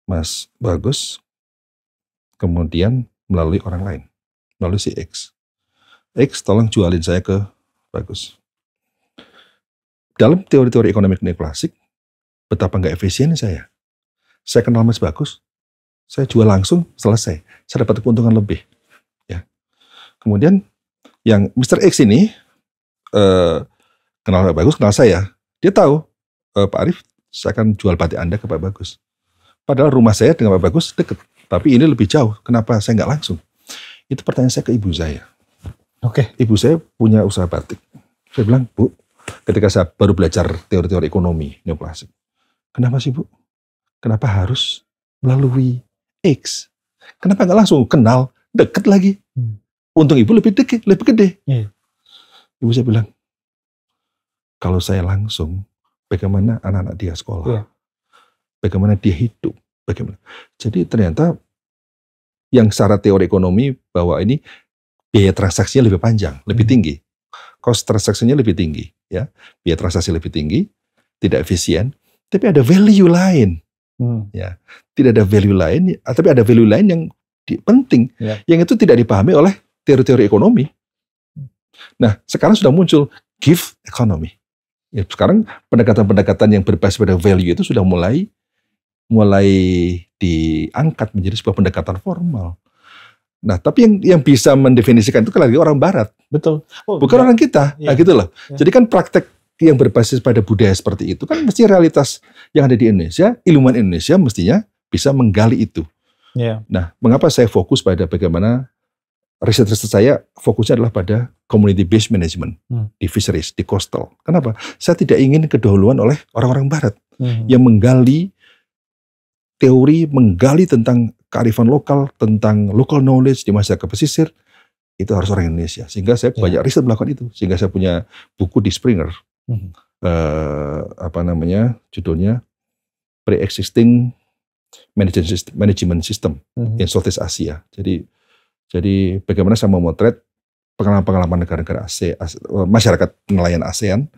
Mas Bagus, kemudian melalui orang lain, melalui si X. X tolong jualin saya ke Bagus. Dalam teori-teori ekonomi klasik, betapa nggak efisien saya. Saya kenal Mas Bagus, saya jual langsung, selesai. Saya dapat keuntungan lebih. Ya. Kemudian yang Mr. X ini kenal Pak Bagus, kenal saya. Dia tahu, Pak Arief, saya akan jual batik Anda ke Pak Bagus. Padahal rumah saya dengan Pak Bagus dekat, tapi ini lebih jauh. Kenapa saya nggak langsung? Itu pertanyaan saya ke ibu saya. Oke. Ibu saya punya usaha batik. Saya bilang, Bu, ketika saya baru belajar teori-teori ekonomi neoklasik, kenapa sih Bu? Kenapa harus melalui X? Kenapa nggak langsung kenal, deket lagi? Untung ibu lebih deket, lebih gede. Ibu saya bilang, kalau saya langsung, bagaimana anak-anak dia sekolah? Bagaimana dia hidup? Bagaimana? Jadi ternyata yang secara teori ekonomi bahwa ini biaya transaksinya lebih panjang, lebih tinggi. Cost transaksinya lebih tinggi, ya. Biaya transaksi lebih tinggi, tidak efisien, tapi ada value lain. Ya. Tidak ada value lain, tapi ada value lain yang penting, yang itu tidak dipahami oleh teori-teori ekonomi. Nah, sekarang sudah muncul give economy. Ya, sekarang pendekatan-pendekatan yang berbasis pada value itu sudah mulai diangkat menjadi sebuah pendekatan formal. Nah, tapi yang bisa mendefinisikan itu kan lagi orang Barat, betul, bukan orang kita, nah, gitu loh. Jadi kan praktek yang berbasis pada budaya seperti itu kan mesti realitas yang ada di Indonesia, ilmuwan Indonesia mestinya bisa menggali itu. Nah, mengapa saya fokus pada bagaimana riset saya fokusnya adalah pada community based management di fisheries, di coastal. Kenapa? Saya tidak ingin kedahuluan oleh orang-orang Barat yang menggali teori, menggali tentang kearifan lokal, tentang local knowledge di masyarakat pesisir, itu harus orang Indonesia. Sehingga saya banyak riset melakukan itu. Sehingga saya punya buku di Springer, judulnya Pre-Existing Management System in Southeast Asia. Jadi bagaimana saya memotret pengalaman-pengalaman negara-negara masyarakat nelayan ASEAN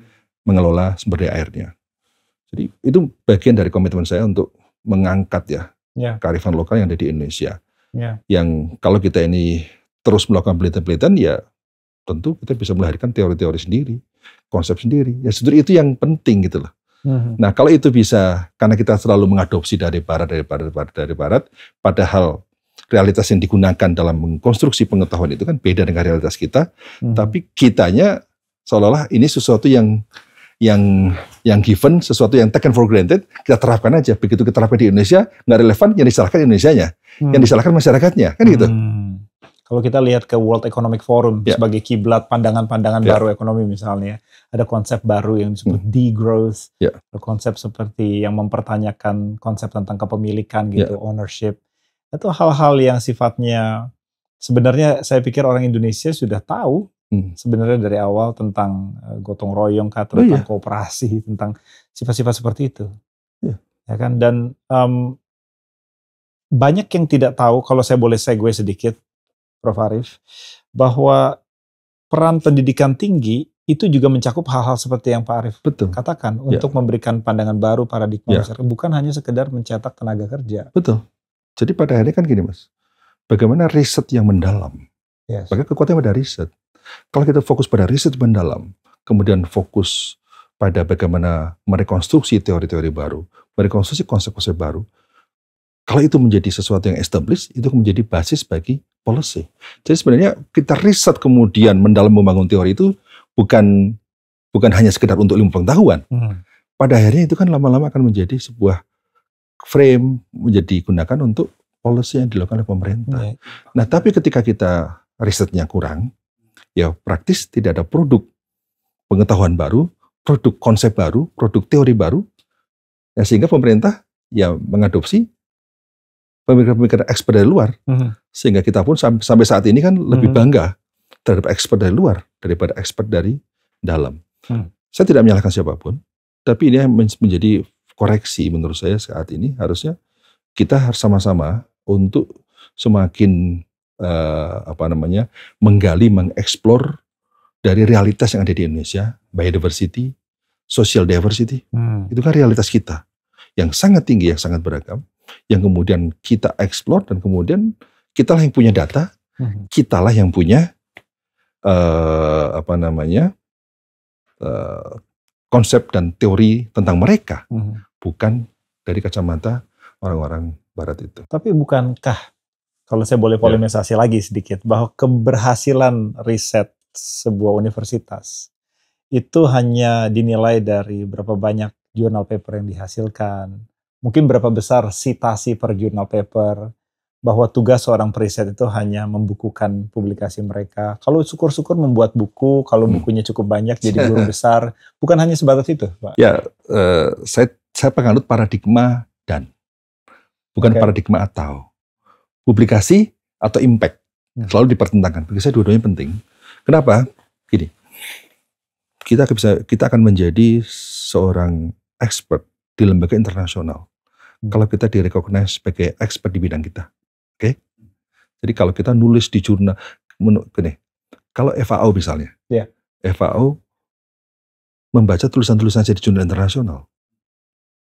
mengelola sumber daya airnya. Jadi itu bagian dari komitmen saya untuk mengangkat kearifan lokal yang ada di Indonesia. Yang kalau kita ini terus melakukan penelitian-penelitian, ya tentu kita bisa melahirkan teori-teori sendiri, konsep sendiri. Ya sebetulnya itu yang penting gitu loh. Nah kalau itu bisa, karena kita selalu mengadopsi dari barat, padahal realitas yang digunakan dalam mengkonstruksi pengetahuan itu kan beda dengan realitas kita, tapi kitanya seolah-olah ini sesuatu yang given, sesuatu yang taken for granted, kita terapkan aja. Begitu kita terapkan di Indonesia, nggak relevan, yang disalahkan Indonesianya, yang disalahkan masyarakatnya, kan gitu. Kalau kita lihat ke World Economic Forum sebagai kiblat pandangan-pandangan baru ekonomi misalnya, ada konsep baru yang disebut degrowth, ada konsep seperti yang mempertanyakan konsep tentang kepemilikan gitu, ownership. Itu hal-hal yang sifatnya sebenarnya saya pikir orang Indonesia sudah tahu sebenarnya dari awal tentang gotong royong, tentang kooperasi, tentang sifat-sifat seperti itu, ya kan? Dan banyak yang tidak tahu. Kalau saya boleh segue sedikit, Prof. Arief, bahwa peran pendidikan tinggi itu juga mencakup hal-hal seperti yang Pak Arief katakan untuk memberikan pandangan baru, paradigma masyarakat, bukan hanya sekedar mencetak tenaga kerja. Betul. Jadi pada akhirnya kan gini Mas, bagaimana riset yang mendalam, bagaimana kekuatan pada riset. Kalau kita fokus pada riset mendalam, kemudian fokus pada bagaimana merekonstruksi teori-teori baru, merekonstruksi konsep-konsep baru, Kalau itu menjadi sesuatu yang established, itu menjadi basis bagi policy. Jadi sebenarnya kita riset kemudian mendalam membangun teori itu bukan hanya sekedar untuk ilmu pengetahuan. Pada akhirnya itu kan lama-lama akan menjadi sebuah frame, menjadi digunakan untuk policy yang dilakukan oleh pemerintah. Nah, tapi ketika kita risetnya kurang, ya praktis tidak ada produk pengetahuan baru, produk konsep baru, produk teori baru, ya sehingga pemerintah ya mengadopsi pemikiran-pemikiran expert dari luar. Sehingga kita pun sampai saat ini kan lebih bangga terhadap expert dari luar daripada expert dari dalam. Saya tidak menyalahkan siapapun, tapi ini menjadi koreksi menurut saya saat ini. Harusnya kita harus sama-sama untuk semakin menggali, mengeksplor dari realitas yang ada di Indonesia, biodiversity, social diversity. Itu kan realitas kita yang sangat tinggi, yang sangat beragam, yang kemudian kita eksplor, dan kemudian kitalah yang punya data, kitalah yang punya konsep dan teori tentang mereka, bukan dari kacamata orang-orang Barat itu. Tapi bukankah, kalau saya boleh polemisasi lagi sedikit, bahwa keberhasilan riset sebuah universitas itu hanya dinilai dari berapa banyak jurnal paper yang dihasilkan, mungkin berapa besar citasi per jurnal paper, bahwa tugas seorang periset itu hanya membukukan publikasi mereka. Kalau syukur-syukur membuat buku, kalau bukunya cukup banyak jadi guru besar, bukan hanya sebatas itu, Pak? Ya, saya penganut paradigma dan bukan paradigma atau. Publikasi atau impact selalu dipertentangkan. Bagi saya dua-duanya penting. Kenapa? Gini, kita akan menjadi seorang expert di lembaga internasional kalau kita direcognize sebagai expert di bidang kita. Oke? Jadi kalau kita nulis di jurnal, kalau FAO misalnya, FAO membaca tulisan-tulisan saya di jurnal internasional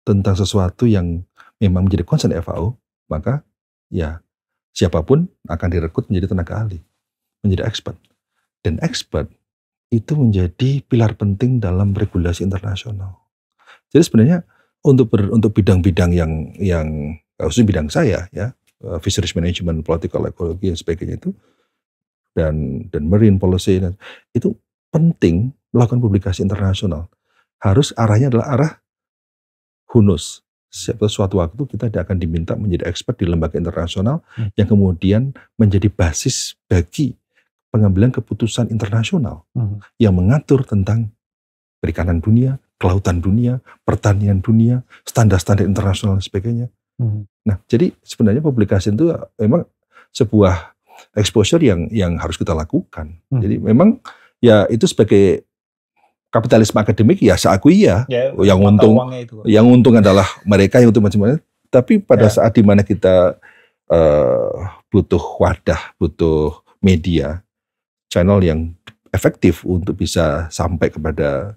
tentang sesuatu yang memang menjadi concern FAO, maka ya siapapun akan direkrut menjadi tenaga ahli, menjadi expert. Dan expert itu menjadi pilar penting dalam regulasi internasional. Jadi sebenarnya untuk bidang-bidang yang khususnya bidang saya ya, fisheries management, political ecology dan sebagainya itu, dan marine policy, itu penting melakukan publikasi internasional. Harus arahnya adalah arah hunus. Suatu waktu kita akan diminta menjadi expert di lembaga internasional yang kemudian menjadi basis bagi pengambilan keputusan internasional yang mengatur tentang perikanan dunia, kelautan dunia, pertanian dunia, standar-standar internasional dan sebagainya. Nah, jadi sebenarnya publikasi itu memang sebuah exposure yang harus kita lakukan. Jadi memang ya itu sebagai kapitalisme akademik ya saya akui ya yang untung adalah mereka yang untuk macam-macam. Tapi pada saat dimana kita butuh wadah, butuh media, channel yang efektif untuk bisa sampai kepada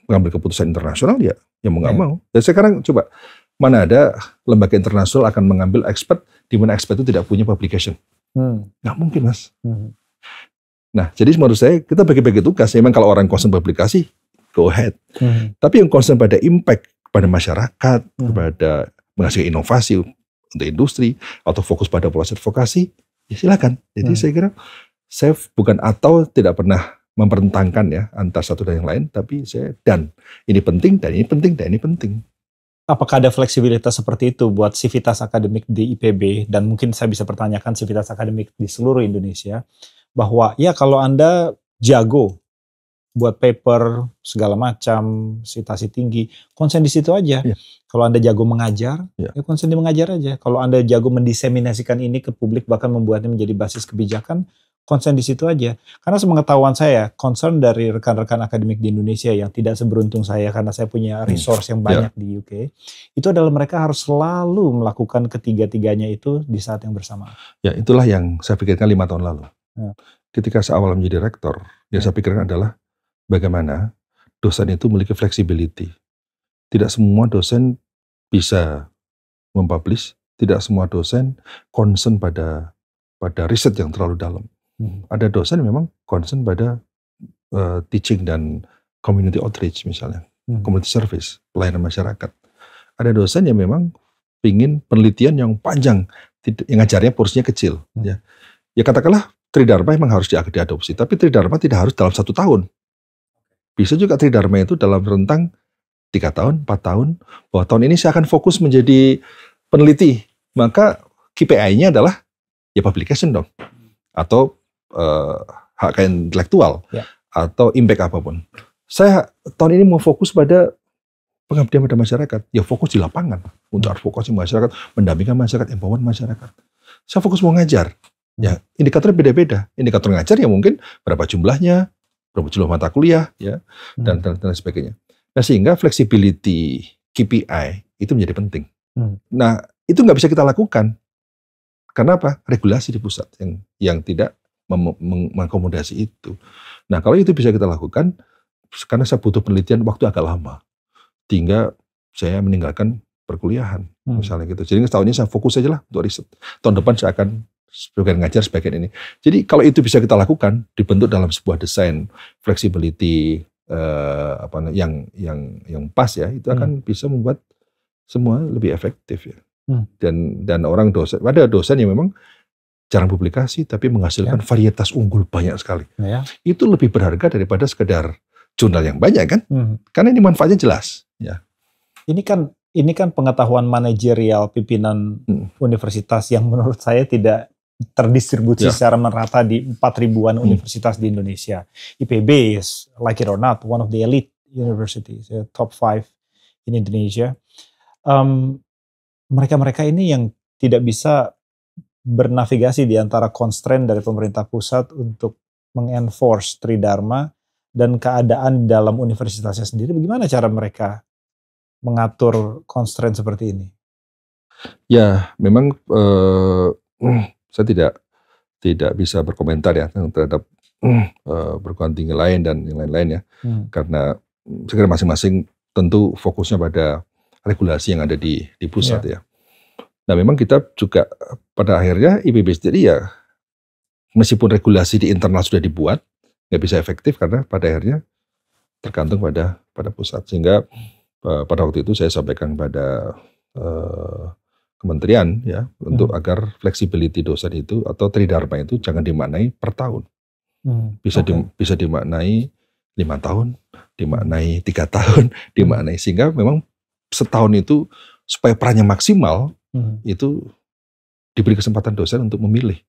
mengambil keputusan internasional, ya mau nggak mau. Dan sekarang coba, mana ada lembaga internasional akan mengambil expert di mana expert itu tidak punya publication? Nggak mungkin, Mas. Nah, jadi menurut saya kita bagi-bagi tugas. Memang kalau orang concern publikasi, go ahead. Tapi yang concern pada impact kepada masyarakat, kepada menghasilkan inovasi untuk industri, atau fokus pada proses advokasi, ya silakan. Jadi saya kira saya bukan atau tidak pernah mempertentangkan ya antara satu dan yang lain, tapi saya ini penting, dan ini penting, dan ini penting. Apakah ada fleksibilitas seperti itu buat sivitas akademik di IPB, dan mungkin saya bisa pertanyakan sivitas akademik di seluruh Indonesia, bahwa ya kalau Anda jago buat paper segala macam, citasi tinggi, konsen di situ aja. Kalau Anda jago mengajar, ya konsen di mengajar aja. Kalau Anda jago mendiseminasikan ini ke publik, bahkan membuatnya menjadi basis kebijakan, konsen di situ aja. Karena sepengetahuan saya, concern dari rekan-rekan akademik di Indonesia yang tidak seberuntung saya karena saya punya resource yang banyak di UK, itu adalah mereka harus selalu melakukan ketiga-tiganya itu di saat yang bersamaan. Ya, itulah yang saya pikirkan 5 tahun lalu. Ketika saya awal menjadi rektor, yang saya pikirkan adalah bagaimana dosen itu memiliki flexibility. Tidak semua dosen bisa mempublish, tidak semua dosen concern pada riset yang terlalu dalam. Ada dosen yang memang concern pada teaching dan community outreach misalnya, community service, pelayanan masyarakat. Ada dosen yang memang pingin penelitian yang panjang, yang ngajarnya porsinya kecil. Ya katakanlah Tridharma memang harus diadopsi, tapi Tridharma tidak harus dalam 1 tahun. Bisa juga Tridharma itu dalam rentang 3 tahun, 4 tahun, bahwa tahun ini saya akan fokus menjadi peneliti. Maka KPI-nya adalah ya publication dong, atau hak intelektual, atau impact apapun. Saya tahun ini mau fokus pada pengabdian pada masyarakat, ya fokus di lapangan untuk advokasi masyarakat, mendampingi masyarakat, empowerment masyarakat. Saya fokus mau ngajar, ya indikatornya beda-beda. Indikator ngajar ya mungkin berapa jumlahnya, berapa jumlah mata kuliah, ya dan sebagainya. Nah sehingga flexibility KPI itu menjadi penting. Nah itu nggak bisa kita lakukan. Karena apa? Regulasi di pusat yang tidak mengakomodasi itu. Nah kalau itu bisa kita lakukan, karena saya butuh penelitian waktu agak lama, hingga saya meninggalkan perkuliahan, misalnya gitu. Jadi tahun ini saya fokus aja lah untuk riset. Tahun depan saya akan sebagian ngajar sebagian ini. Jadi kalau itu bisa kita lakukan, dibentuk dalam sebuah desain flexibility yang pas ya, itu akan bisa membuat semua lebih efektif ya. Dan orang dosen, ada dosen yang memang jarang publikasi tapi menghasilkan varietas unggul banyak sekali. Itu lebih berharga daripada sekedar jurnal yang banyak kan? Karena ini manfaatnya jelas. Ya. Ini kan pengetahuan manajerial pimpinan universitas yang menurut saya tidak terdistribusi secara merata di 4.000-an universitas di Indonesia. IPB is, like it or not, one of the elite universities, top 5 in Indonesia. Mereka-mereka ini yang tidak bisa bernavigasi di antara constraint dari pemerintah pusat untuk mengenforce Tridharma dan keadaan dalam universitasnya sendiri, bagaimana cara mereka mengatur constraint seperti ini? Ya, memang saya tidak bisa berkomentar ya terhadap perguruan tinggi lain dan yang lain-lain ya, karena saya kira masing-masing tentu fokusnya pada regulasi yang ada di pusat ya. Nah memang kita juga pada akhirnya IPB sendiri ya, meskipun regulasi di internal sudah dibuat, nggak bisa efektif karena pada akhirnya tergantung pada pusat. Sehingga pada waktu itu saya sampaikan pada kementerian ya, untuk agar flexibility dosen itu atau Tridharma itu jangan dimaknai per tahun. Bisa dimaknai 5 tahun, dimaknai 3 tahun, dimaknai sehingga memang setahun itu supaya perannya maksimal, itu diberi kesempatan dosen untuk memilih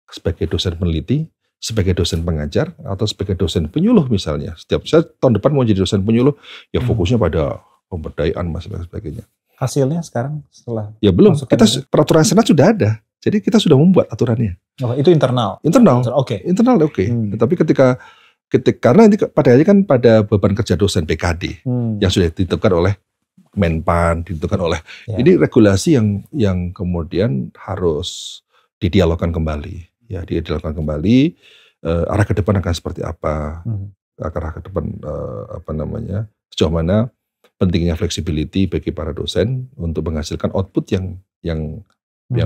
sebagai dosen peneliti, sebagai dosen pengajar, atau sebagai dosen penyuluh misalnya. Saya tahun depan mau jadi dosen penyuluh, ya fokusnya pada pemberdayaan masalah sebagainya. Hasilnya sekarang setelah? Ya belum, peraturan senat sudah ada. Jadi kita sudah membuat aturannya. Oh, itu internal? Internal, oke. Internal oke. Tetapi ketika karena ini pada akhirnya kan pada beban kerja dosen PKD yang sudah ditentukan oleh Menpan, ditentukan oleh ini regulasi yang kemudian harus didialogkan kembali, ya didialogkan kembali, arah ke depan akan seperti apa, arah ke depan sejauh mana pentingnya flexibility bagi para dosen untuk menghasilkan output yang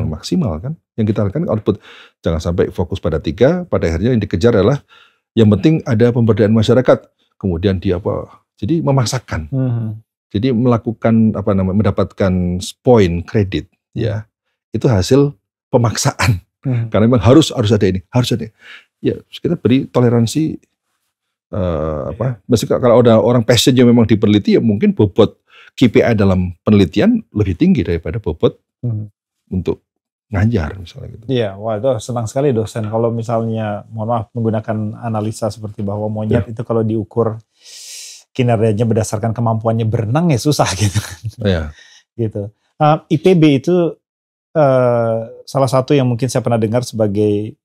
maksimal kan, yang kita lakukan output, jangan sampai fokus pada 3, pada akhirnya yang dikejar adalah yang penting ada pemberdayaan masyarakat, kemudian jadi memaksakan. Jadi melakukan mendapatkan poin kredit ya, itu hasil pemaksaan. Karena memang harus ada ini, harus ada. Ya, kita beri toleransi meskipun kalau ada orang passionnya memang di peneliti, ya mungkin bobot KPI dalam penelitian lebih tinggi daripada bobot untuk ngajar misalnya gitu. Iya, wah itu senang sekali dosen kalau misalnya mohon maaf menggunakan analisa seperti bahwa monyet itu kalau diukur kinerjanya berdasarkan kemampuannya berenang ya susah gitu kan. Gitu. IPB itu salah satu yang mungkin saya pernah dengar sebagai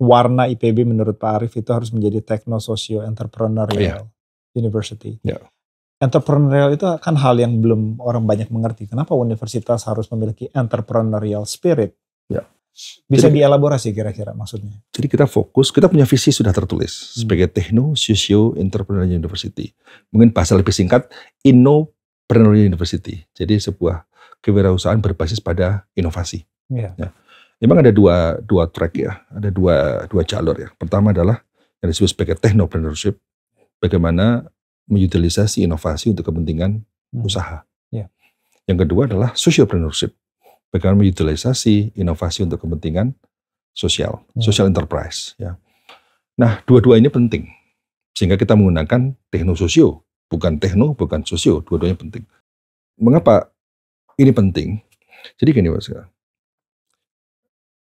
warna IPB menurut Pak Arief itu harus menjadi techno-socio-entrepreneurial university. Entrepreneurial itu kan hal yang belum orang banyak mengerti. Kenapa universitas harus memiliki entrepreneurial spirit? Bisa dielaborasi kira-kira maksudnya? Jadi kita fokus, kita punya visi sudah tertulis sebagai Techno-Socio-Entrepreneurial University. Mungkin bahasa lebih singkat, Innopreneur University. Jadi sebuah kewirausahaan berbasis pada inovasi. Memang ada dua track ya, ada dua jalur ya. Pertama adalah yang disebut sebagai Technopreneurship, bagaimana mengutilisasi inovasi untuk kepentingan usaha. Yang kedua adalah socialpreneurship. Bagaimana mengutilisasi inovasi untuk kepentingan sosial, social enterprise. Ya. Nah, dua-dua ini penting. Sehingga kita menggunakan teknososio, bukan tekno, bukan sosio, dua-duanya penting. Mengapa ini penting? Jadi gini Mas,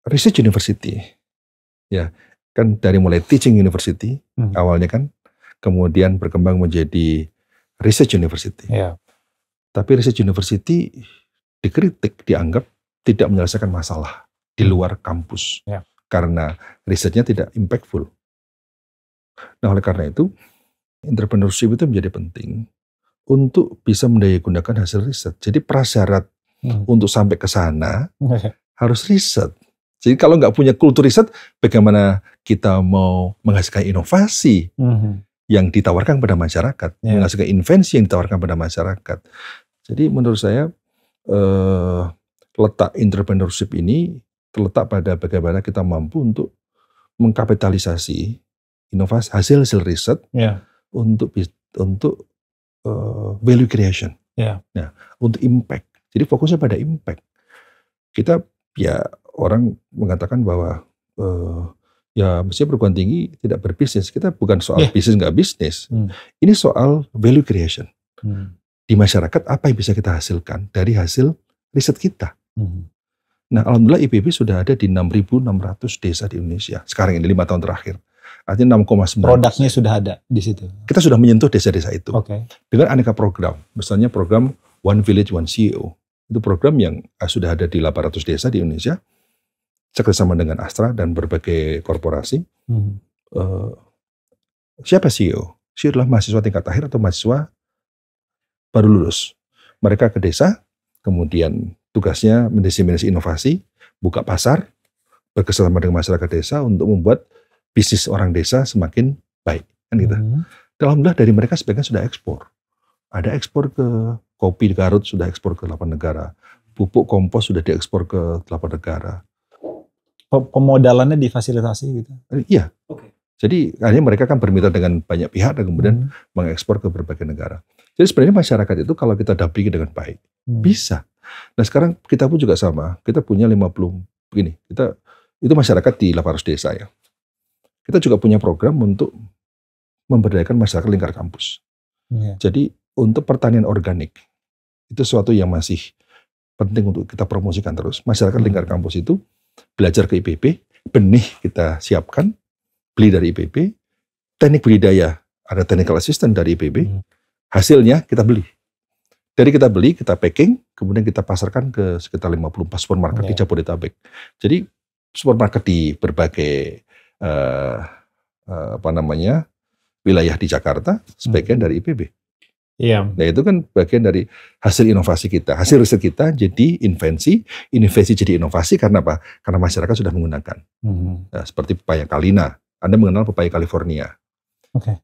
research university, ya kan dari mulai teaching university awalnya kan, kemudian berkembang menjadi research university. Yeah. Tapi research university dikritik, dianggap tidak menyelesaikan masalah di luar kampus, karena risetnya tidak impactful. Nah oleh karena itu, entrepreneurship itu menjadi penting untuk bisa mendayagunakan hasil riset. Jadi prasyarat untuk sampai ke sana harus riset. Jadi kalau nggak punya kultur riset, bagaimana kita mau menghasilkan inovasi yang ditawarkan pada masyarakat, menghasilkan invensi yang ditawarkan pada masyarakat. Jadi menurut saya letak entrepreneurship ini terletak pada bagaimana kita mampu untuk mengkapitalisasi inovasi hasil riset untuk value creation, nah, untuk impact. Jadi fokusnya pada impact. Kita ya orang mengatakan bahwa ya mestinya perguruan tinggi tidak berbisnis. Kita bukan soal bisnis nggak bisnis. Ini soal value creation. Di masyarakat apa yang bisa kita hasilkan dari hasil riset kita. Nah alhamdulillah IPB sudah ada di 6.600 desa di Indonesia. Sekarang ini 5 tahun terakhir. Artinya 6,9%. Produknya sudah ada di situ. Kita sudah menyentuh desa-desa itu. Okay. Dengan aneka program. Misalnya program One Village, One CEO. Itu program yang sudah ada di 800 desa di Indonesia. Kerjasama dengan Astra dan berbagai korporasi. Siapa CEO? CEO adalah mahasiswa tingkat akhir atau mahasiswa baru lulus. Mereka ke desa, kemudian tugasnya mendiseminasi inovasi, buka pasar, bekerjasama dengan masyarakat desa untuk membuat bisnis orang desa semakin baik, kan gitu. Alhamdulillah dari mereka sebagian sudah ekspor. Ada ekspor ke kopi di Garut, sudah ekspor ke 8 negara. Pupuk kompos sudah diekspor ke 8 negara. Pemodalannya difasilitasi gitu? Iya. Okay. Jadi akhirnya mereka kan bermitra dengan banyak pihak dan kemudian mengekspor ke berbagai negara. Jadi sebenarnya masyarakat itu kalau kita dampingi dengan baik, bisa. Nah sekarang kita pun juga sama. Kita punya 50, begini, itu masyarakat di 800 desa ya. Kita juga punya program untuk memberdayakan masyarakat lingkar kampus. Jadi untuk pertanian organik, itu sesuatu yang masih penting untuk kita promosikan terus. Masyarakat lingkar kampus itu belajar ke IPB, benih kita siapkan, beli dari IPB, teknik budidaya, ada technical assistant dari IPB, hasilnya kita beli. Dari kita beli, kita packing, kemudian kita pasarkan ke sekitar 54 supermarket di Jabodetabek. Jadi supermarket di berbagai wilayah di Jakarta, sebagian dari IPB. Nah itu kan bagian dari hasil inovasi kita, hasil riset kita jadi invensi jadi inovasi karena apa? Karena masyarakat sudah menggunakan. Nah, seperti pepaya Kalina, Anda mengenal pepaya California.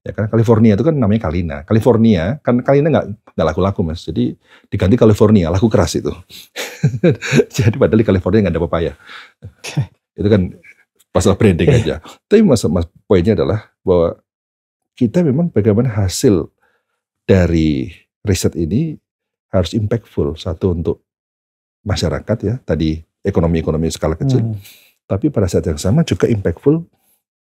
Ya kan California itu kan namanya Kalina. California kan Kalina nggak laku-laku Mas, jadi diganti California, laku keras itu. Jadi padahal di California nggak ada pepaya. Itu kan masalah branding aja. Tapi mas poinnya adalah bahwa kita memang bagaimana hasil dari riset ini harus impactful. Satu untuk masyarakat ya, tadi ekonomi skala kecil. Tapi pada saat yang sama juga impactful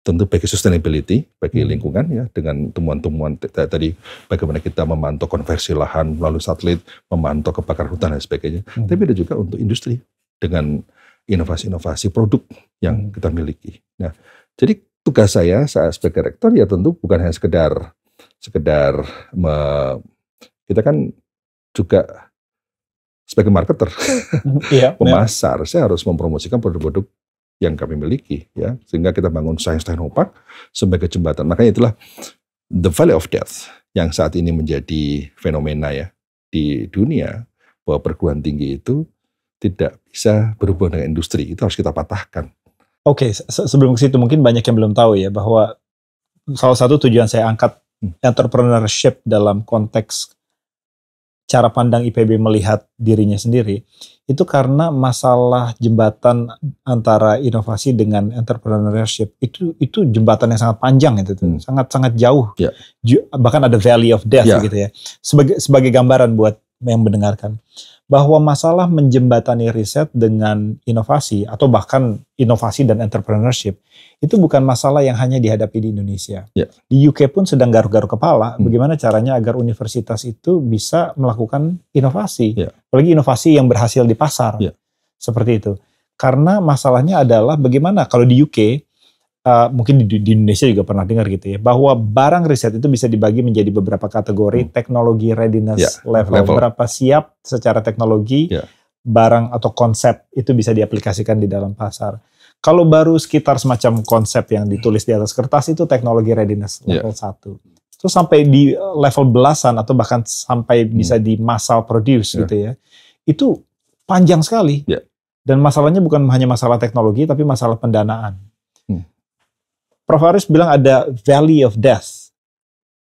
tentu bagi sustainability, bagi lingkungan ya, dengan temuan-temuan tadi bagaimana kita memantau konversi lahan melalui satelit, memantau kebakaran hutan dan sebagainya. Tapi ada juga untuk industri dengan inovasi-inovasi produk yang kita miliki. Nah, jadi tugas saya saat sebagai rektor ya tentu bukan hanya sekedar kita kan juga sebagai marketer, pemasar, saya harus mempromosikan produk-produk yang kami miliki ya, sehingga kita bangun Science Technopark sebagai jembatan. Makanya itulah the Valley of Death yang saat ini menjadi fenomena ya di dunia, bahwa perguruan tinggi itu tidak bisa berhubungan dengan industri, itu harus kita patahkan. Oke, sebelum ke situ mungkin banyak yang belum tahu ya bahwa salah satu tujuan saya angkat entrepreneurship dalam konteks cara pandang IPB melihat dirinya sendiri itu karena masalah jembatan antara inovasi dengan entrepreneurship itu jembatan yang sangat panjang itu sangat jauh, bahkan ada valley of death gitu ya. Sebagai gambaran buat yang mendengarkan bahwa masalah menjembatani riset dengan inovasi atau bahkan inovasi dan entrepreneurship itu bukan masalah yang hanya dihadapi di Indonesia. Di UK pun sedang garuk-garuk kepala bagaimana caranya agar universitas itu bisa melakukan inovasi, apalagi inovasi yang berhasil di pasar. Seperti itu. Karena masalahnya adalah bagaimana kalau di UK, mungkin di Indonesia juga pernah dengar gitu ya, bahwa barang riset itu bisa dibagi menjadi beberapa kategori, teknologi readiness level, berapa siap secara teknologi, barang atau konsep itu bisa diaplikasikan di dalam pasar. Kalau baru sekitar semacam konsep yang ditulis di atas kertas itu teknologi readiness level 1. Terus sampai di level belasan atau bahkan sampai bisa di massal produce gitu ya, itu panjang sekali. Dan masalahnya bukan hanya masalah teknologi, tapi masalah pendanaan. Prof. Aris bilang ada valley of death.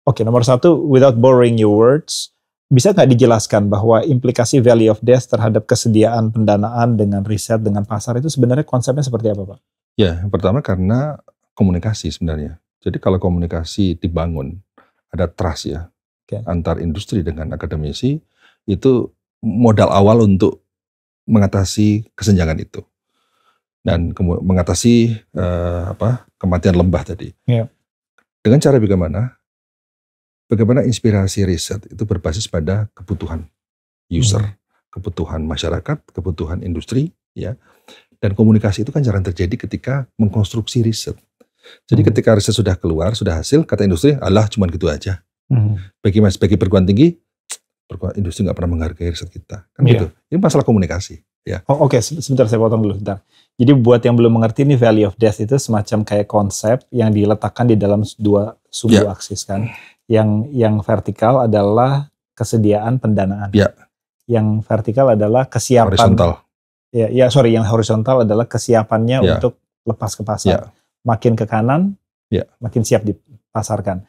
Oke, nomor satu, without borrowing your words, bisa nggak dijelaskan bahwa implikasi valley of death terhadap kesediaan pendanaan dengan riset, dengan pasar itu sebenarnya konsepnya seperti apa, Pak? Ya, yang pertama karena komunikasi sebenarnya. Jadi kalau komunikasi dibangun, ada trust ya, antar industri dengan akademisi, itu modal awal untuk mengatasi kesenjangan itu dan mengatasi kematian lembah tadi. Dengan cara bagaimana inspirasi riset itu berbasis pada kebutuhan user, kebutuhan masyarakat, kebutuhan industri, ya. Dan komunikasi itu kan jarang terjadi ketika mengkonstruksi riset. Jadi ketika riset sudah keluar, sudah hasil, kata industri, alah cuman gitu aja. Bagi perguruan tinggi, industri nggak pernah menghargai riset kita, kan gitu. Ini masalah komunikasi. Ya. Oke, sebentar saya potong dulu. Bentar. Jadi buat yang belum mengerti, ini valley of death itu semacam kayak konsep yang diletakkan di dalam dua sumbu aksis kan. Yang vertikal adalah kesediaan pendanaan. Yang vertikal adalah kesiapan. Horizontal. Yang horizontal adalah kesiapannya untuk lepas ke pasar. Makin ke kanan, makin siap dipasarkan.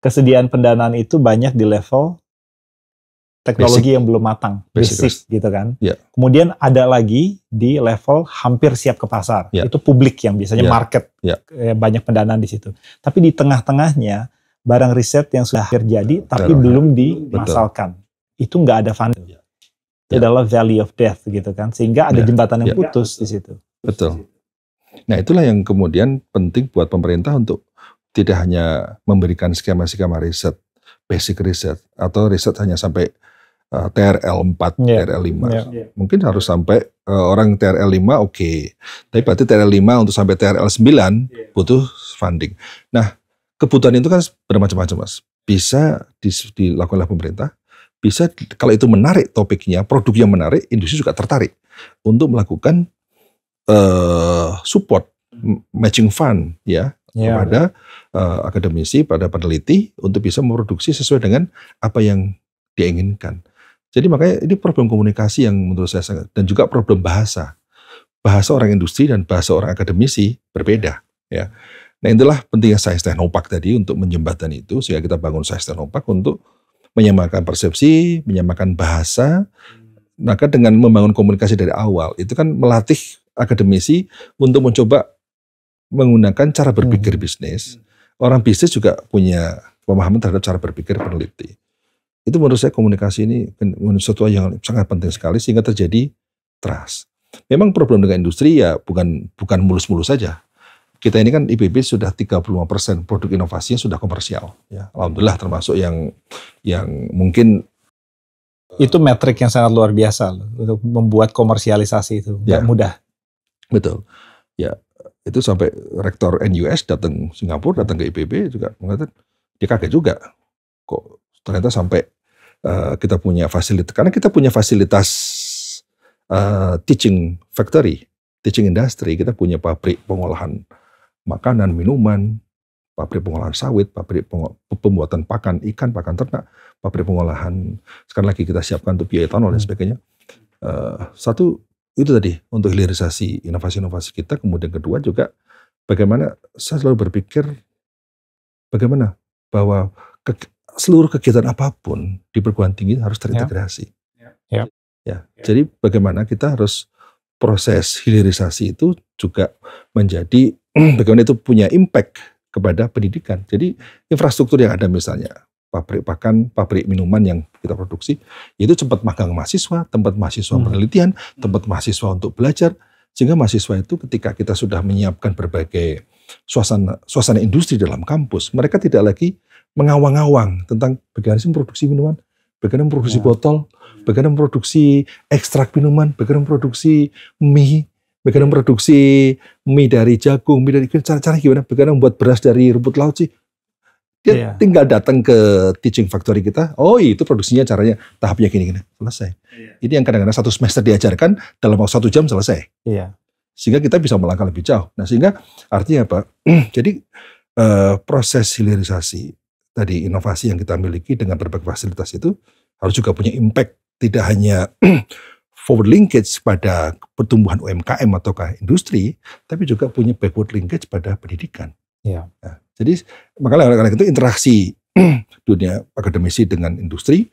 Kesediaan pendanaan itu banyak di level teknologi yang belum matang, basic gitu kan. Kemudian ada lagi di level hampir siap ke pasar. Itu publik yang biasanya market, banyak pendanaan di situ. Tapi di tengah-tengahnya barang riset yang sudah terjadi tapi belum dimasalkan. Itu nggak ada funding. Itu adalah valley of death gitu kan. Sehingga ada jembatan yang putus di situ. Betul. Nah itulah yang kemudian penting buat pemerintah untuk tidak hanya memberikan skema-skema riset, basic riset, atau riset hanya sampai TRL 4, TRL 5. Mungkin harus sampai orang TRL 5 oke. Tapi berarti TRL 5 untuk sampai TRL 9 butuh funding. Nah, kebutuhan itu kan bermacam-macam, Mas. Bisa dilakukan oleh pemerintah, bisa kalau itu menarik topiknya, produk yang menarik, industri juga tertarik untuk melakukan support matching fund kepada akademisi, pada peneliti untuk bisa memproduksi sesuai dengan apa yang dia inginkan. Jadi makanya ini problem komunikasi yang menurut saya sangat, dan juga problem bahasa. Bahasa orang industri dan bahasa orang akademisi berbeda. Ya. Nah itulah pentingnya Science Technopark tadi untuk menjembatani itu, sehingga kita bangun Science Technopark untuk menyamakan persepsi, menyamakan bahasa. Maka dengan membangun komunikasi dari awal, itu kan melatih akademisi untuk mencoba menggunakan cara berpikir bisnis. Orang bisnis juga punya pemahaman terhadap cara berpikir peneliti. Itu menurut saya komunikasi ini sesuatu yang sangat penting sekali sehingga terjadi trust. Memang problem dengan industri ya bukan mulus-mulus saja. Kita ini kan IPB sudah 35% produk inovasinya sudah komersial. Ya, alhamdulillah termasuk yang mungkin itu metrik yang sangat luar biasa loh, untuk membuat komersialisasi itu nggak mudah. Betul. Ya itu sampai rektor NUS datang Singapura, datang ke IPB juga mengatakan dia kaget juga kok ternyata sampai kita punya fasilitas, karena kita punya fasilitas teaching factory, teaching industry, kita punya pabrik pengolahan makanan, minuman, pabrik pengolahan sawit, pabrik pembuatan pakan ikan, pakan ternak, pabrik pengolahan, sekarang lagi kita siapkan untuk bioetanol dan sebagainya. Satu, itu tadi untuk hilirisasi inovasi-inovasi kita, kemudian kedua juga bagaimana saya selalu berpikir bagaimana bahwa seluruh kegiatan apapun di perguruan tinggi harus terintegrasi. Jadi bagaimana kita harus proses hilirisasi itu juga menjadi bagaimana itu punya impact kepada pendidikan. Jadi infrastruktur yang ada misalnya pabrik pakan, pabrik minuman yang kita produksi, itu tempat magang mahasiswa, tempat mahasiswa penelitian, tempat mahasiswa untuk belajar. Sehingga mahasiswa itu ketika kita sudah menyiapkan berbagai suasana industri dalam kampus, mereka tidak lagi mengawang-awang tentang bagaimana sih memproduksi minuman, bagaimana memproduksi botol, bagaimana memproduksi ekstrak minuman, bagaimana memproduksi mie, bagaimana memproduksi mie dari jagung, mie dari cara gimana, bagaimana membuat beras dari rumput laut sih. Dia tinggal datang ke teaching factory kita, oh itu produksinya caranya tahapnya gini-gini, selesai. Ini yang kadang-kadang 1 semester diajarkan, dalam waktu 1 jam selesai. Sehingga kita bisa melangkah lebih jauh. Nah sehingga artinya apa? Jadi proses hilirisasi, tadi inovasi yang kita miliki dengan berbagai fasilitas itu harus juga punya impact, tidak hanya forward linkage pada pertumbuhan UMKM ataukah industri, tapi juga punya backward linkage pada pendidikan. Nah, jadi makanya karena itu interaksi dunia akademisi dengan industri,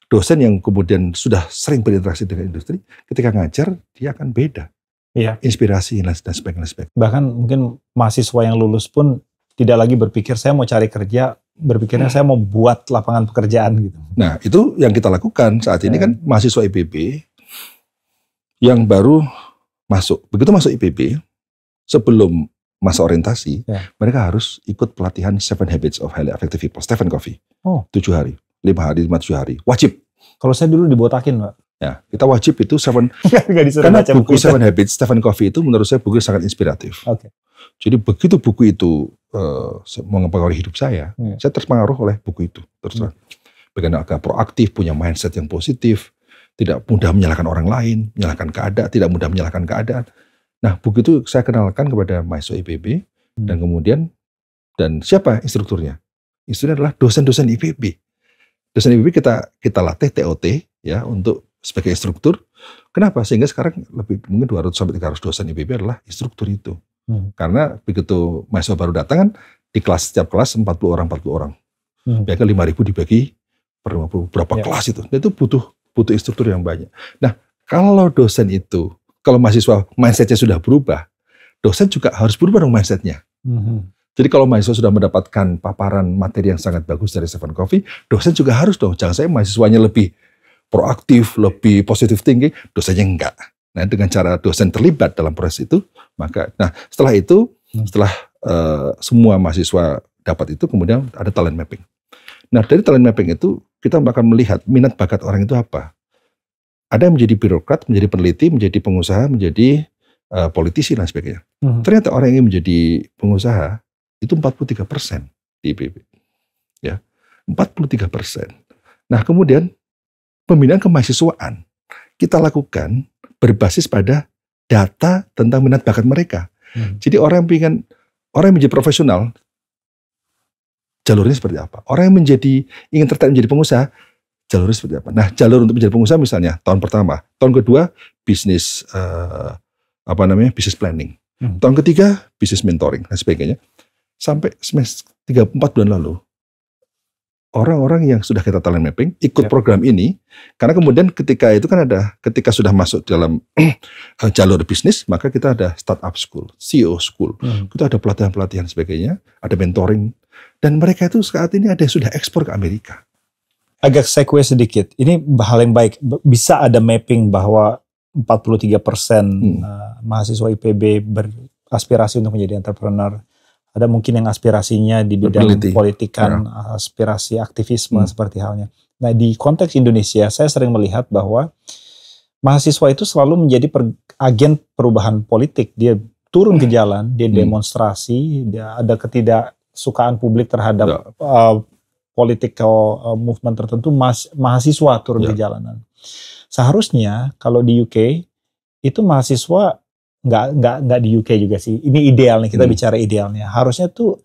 dosen yang kemudian sudah sering berinteraksi dengan industri, ketika ngajar dia akan beda, inspirasi dan sebagainya. Bahkan mungkin mahasiswa yang lulus pun tidak lagi berpikir saya mau cari kerja, berpikirnya saya mau buat lapangan pekerjaan gitu. Nah itu yang kita lakukan saat ini kan mahasiswa IPB yang baru masuk, begitu masuk IPB sebelum masa orientasi, mereka harus ikut pelatihan 7 Habits of Highly Effective People, Stephen Covey. 7 hari, 5 hari, 7 hari. Wajib. Kalau saya dulu dibotakin, Pak. Ya, kita wajib itu karena buku 7 Habits Stephen Covey itu menurut saya buku sangat inspiratif. Jadi begitu buku itu mempengaruhi hidup saya terpengaruh oleh buku itu. Terus bagaimana agak proaktif, punya mindset yang positif, tidak mudah menyalahkan orang lain, menyalahkan keadaan, tidak mudah menyalahkan keadaan. Nah, buku itu saya kenalkan kepada mahasiswa IPB dan kemudian siapa instrukturnya? Instrukturnya adalah dosen-dosen IPB. Dosen IPB kita latih TOT ya untuk sebagai instruktur. Kenapa? Sehingga sekarang mungkin 200 sampai 300 dosen IPB adalah instruktur itu. Karena begitu mahasiswa baru datang kan di kelas, setiap kelas 40 orang. Biasanya 5.000 dibagi per 50 berapa kelas itu. Dan itu butuh instruktur yang banyak. Nah, kalau dosen itu, kalau mahasiswa mindsetnya sudah berubah, dosen juga harus berubah dong mindsetnya. Jadi kalau mahasiswa sudah mendapatkan paparan materi yang sangat bagus dari Stephen Covey, dosen juga harus dong. Jangan saya mahasiswanya lebih proaktif, lebih positive thinking, dosennya enggak. Nah dengan cara dosen terlibat dalam proses itu, setelah itu, setelah semua mahasiswa dapat itu, kemudian ada talent mapping. Nah dari talent mapping itu, kita akan melihat minat bakat orang itu apa. Ada yang menjadi birokrat, menjadi peneliti, menjadi pengusaha, menjadi politisi dan sebagainya. Ternyata orang yang ingin menjadi pengusaha itu 43% di IPB. Ya, 43%. Nah, kemudian pembinaan kemahasiswaan kita lakukan berbasis pada data tentang minat bakat mereka. Jadi orang yang menjadi profesional jalurnya seperti apa? Orang yang ingin tertarik menjadi pengusaha jalurnya seperti apa? Nah, jalur untuk menjadi pengusaha misalnya tahun pertama, tahun kedua bisnis bisnis planning, tahun ketiga bisnis mentoring dan sebagainya. Sampai semester 3-4 bulan lalu, orang-orang yang sudah kita talent mapping ikut program ini, karena kemudian ketika sudah masuk dalam jalur bisnis, maka kita ada startup school, CEO school, kita ada pelatihan-pelatihan sebagainya, ada mentoring, dan mereka itu saat ini ada yang sudah ekspor ke Amerika. Agak segue sedikit, ini hal yang baik, bisa ada mapping bahwa 43% mahasiswa IPB beraspirasi untuk menjadi entrepreneur. Ada mungkin yang aspirasinya di bidang politikan, aspirasi aktivisme seperti halnya. Nah di konteks Indonesia, saya sering melihat bahwa mahasiswa itu selalu menjadi agen perubahan politik. Dia turun ke jalan, dia demonstrasi, dia ada ketidaksukaan publik terhadap political movement tertentu, mahasiswa turun ke jalanan. Seharusnya kalau di UK itu mahasiswa nggak di UK juga sih. Ini idealnya, kita bicara idealnya. Harusnya tuh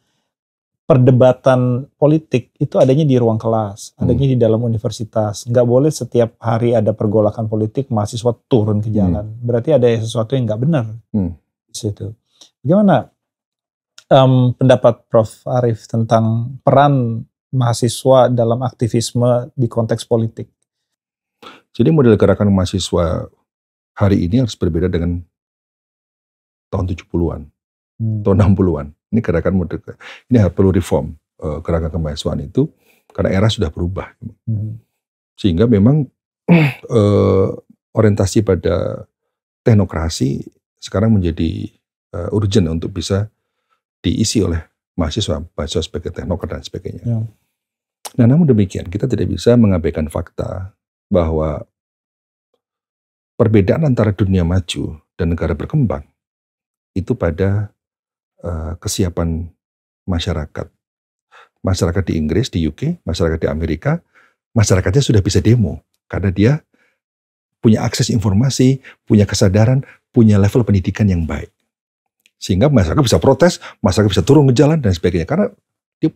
perdebatan politik itu adanya di ruang kelas, adanya di dalam universitas. Nggak boleh setiap hari ada pergolakan politik, mahasiswa turun ke jalan. Berarti ada sesuatu yang nggak benar di situ. Bagaimana pendapat Prof. Arief tentang peran mahasiswa dalam aktivisme di konteks politik? Jadi model gerakan mahasiswa hari ini harus berbeda dengan tahun 70-an, tahun 60-an. Ini gerakan model, ini perlu reform. gerakan kemahasiswaan itu karena era sudah berubah. Sehingga memang orientasi pada teknokrasi sekarang menjadi urgent untuk bisa diisi oleh mahasiswa sebagai teknokrat dan sebagainya. Nah, namun demikian kita tidak bisa mengabaikan fakta bahwa perbedaan antara dunia maju dan negara berkembang itu pada kesiapan masyarakat. Masyarakat di Inggris, di UK, masyarakat di Amerika, masyarakatnya sudah bisa demo karena dia punya akses informasi, punya kesadaran, punya level pendidikan yang baik. Sehingga masyarakat bisa protes, masyarakat bisa turun ke jalan dan sebagainya karena dia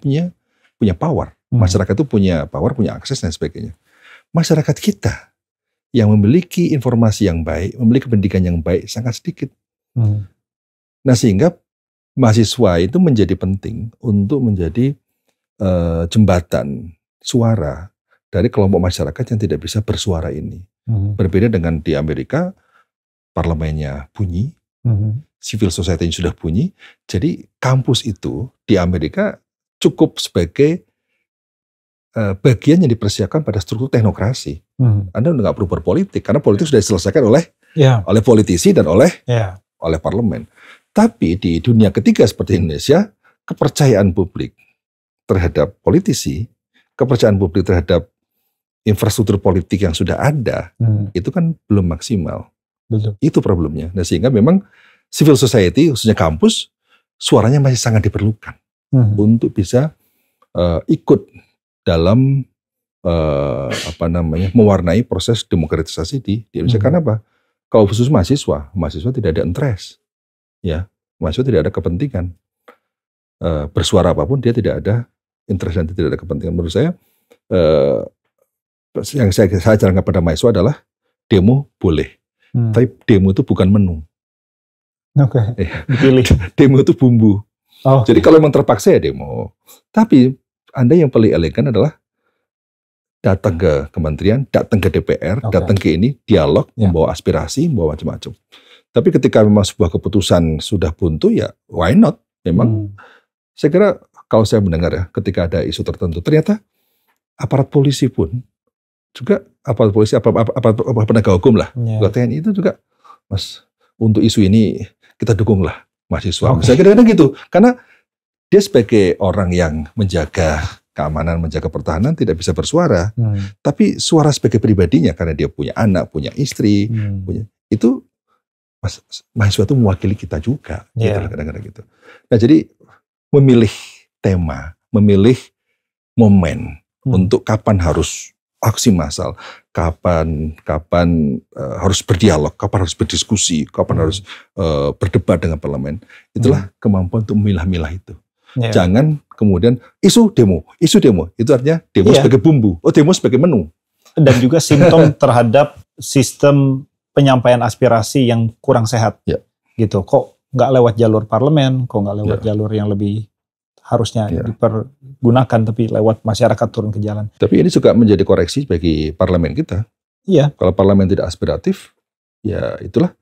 punya power. Masyarakat itu punya power, punya akses dan sebagainya. Masyarakat kita yang memiliki informasi yang baik, memiliki pendidikan yang baik sangat sedikit. Nah, sehingga mahasiswa itu menjadi penting untuk menjadi jembatan suara dari kelompok masyarakat yang tidak bisa bersuara ini. Berbeda dengan di Amerika, parlemennya bunyi, civil society sudah bunyi, jadi kampus itu di Amerika cukup sebagai bagian yang dipersiapkan pada struktur teknokrasi. Anda nggak perlu berpolitik, karena politik sudah diselesaikan oleh politisi dan oleh parlemen. Tapi di dunia ketiga seperti Indonesia, kepercayaan publik terhadap politisi, kepercayaan publik terhadap infrastruktur politik yang sudah ada, itu kan belum maksimal. Betul. Itu problemnya. Nah, sehingga memang civil society, khususnya kampus, suaranya masih sangat diperlukan untuk bisa ikut dalam mewarnai proses demokratisasi di Indonesia. Karena apa? Kalau khusus mahasiswa tidak ada interest, ya, mahasiswa tidak ada kepentingan. Bersuara apapun dia tidak ada interest dan tidak ada kepentingan. Menurut saya, yang saya jarangkan pada mahasiswa adalah demo boleh, tapi demo itu bukan menu. Dipilih. Demo itu bumbu. Jadi kalau memang terpaksa ya demo. Tapi Anda yang paling elegan adalah datang ke kementerian, datang ke DPR, datang ke ini, dialog, membawa aspirasi, membawa macam-macam. Tapi ketika memang sebuah keputusan sudah buntu, ya why not? Memang saya kira kalau saya mendengar ya, ketika ada isu tertentu, ternyata aparat polisi pun juga aparat polisi, aparat penegak hukum lah, TNI itu juga, Mas, untuk isu ini kita dukunglah mahasiswa. Saya kira gitu, karena dia sebagai orang yang menjaga keamanan, menjaga pertahanan tidak bisa bersuara, tapi suara sebagai pribadinya karena dia punya anak, punya istri, itu mahasiswa itu mewakili kita juga, gitu, kadang-kadang gitu. Nah, jadi memilih tema, memilih momen untuk kapan harus aksi massal, kapan harus berdialog, kapan harus berdiskusi, kapan harus berdebat dengan parlemen. Itulah kemampuan untuk memilah-milah itu. Jangan kemudian isu demo. Itu artinya demo sebagai bumbu, demo sebagai menu. Dan juga simptom terhadap sistem penyampaian aspirasi yang kurang sehat. Gitu. Kok nggak lewat jalur parlemen, kok nggak lewat jalur yang lebih harusnya dipergunakan, tapi lewat masyarakat turun ke jalan. Tapi ini juga menjadi koreksi bagi parlemen kita. Kalau parlemen tidak aspiratif, ya itulah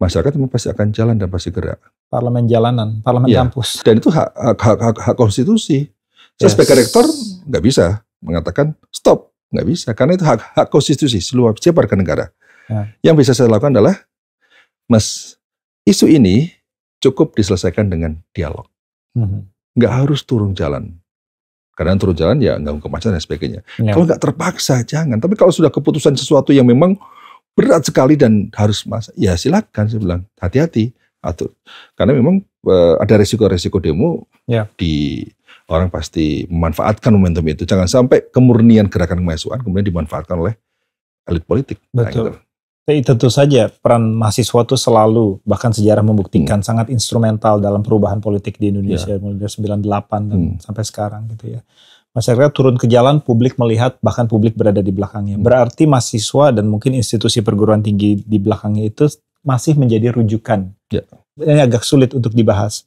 masyarakat memang pasti akan jalan dan pasti gerak. Parlemen jalanan, parlemen kampus. Dan itu hak konstitusi. Saya sebagai rektor nggak bisa mengatakan stop, nggak bisa, karena itu hak konstitusi seluruh siapa warga negara. Yang bisa saya lakukan adalah, Mas, isu ini cukup diselesaikan dengan dialog. Nggak harus turun jalan. Karena turun jalan ya nggak kemacetan dan sebagainya. Kalau nggak terpaksa jangan. Tapi kalau sudah keputusan sesuatu yang memang berat sekali dan harus ya silakan, saya bilang hati-hati atur. Karena memang ada resiko-resiko demo di orang pasti memanfaatkan momentum itu. Jangan sampai kemurnian gerakan kemahasiswaan kemudian dimanfaatkan oleh elit politik. Betul. Tapi tentu saja peran mahasiswa itu selalu, bahkan sejarah membuktikan sangat instrumental dalam perubahan politik di Indonesia mulai dari 98 dan sampai sekarang gitu ya. Masyarakat turun ke jalan, publik melihat, bahkan publik berada di belakangnya. Berarti mahasiswa dan mungkin institusi perguruan tinggi di belakangnya itu masih menjadi rujukan. Ini agak sulit untuk dibahas.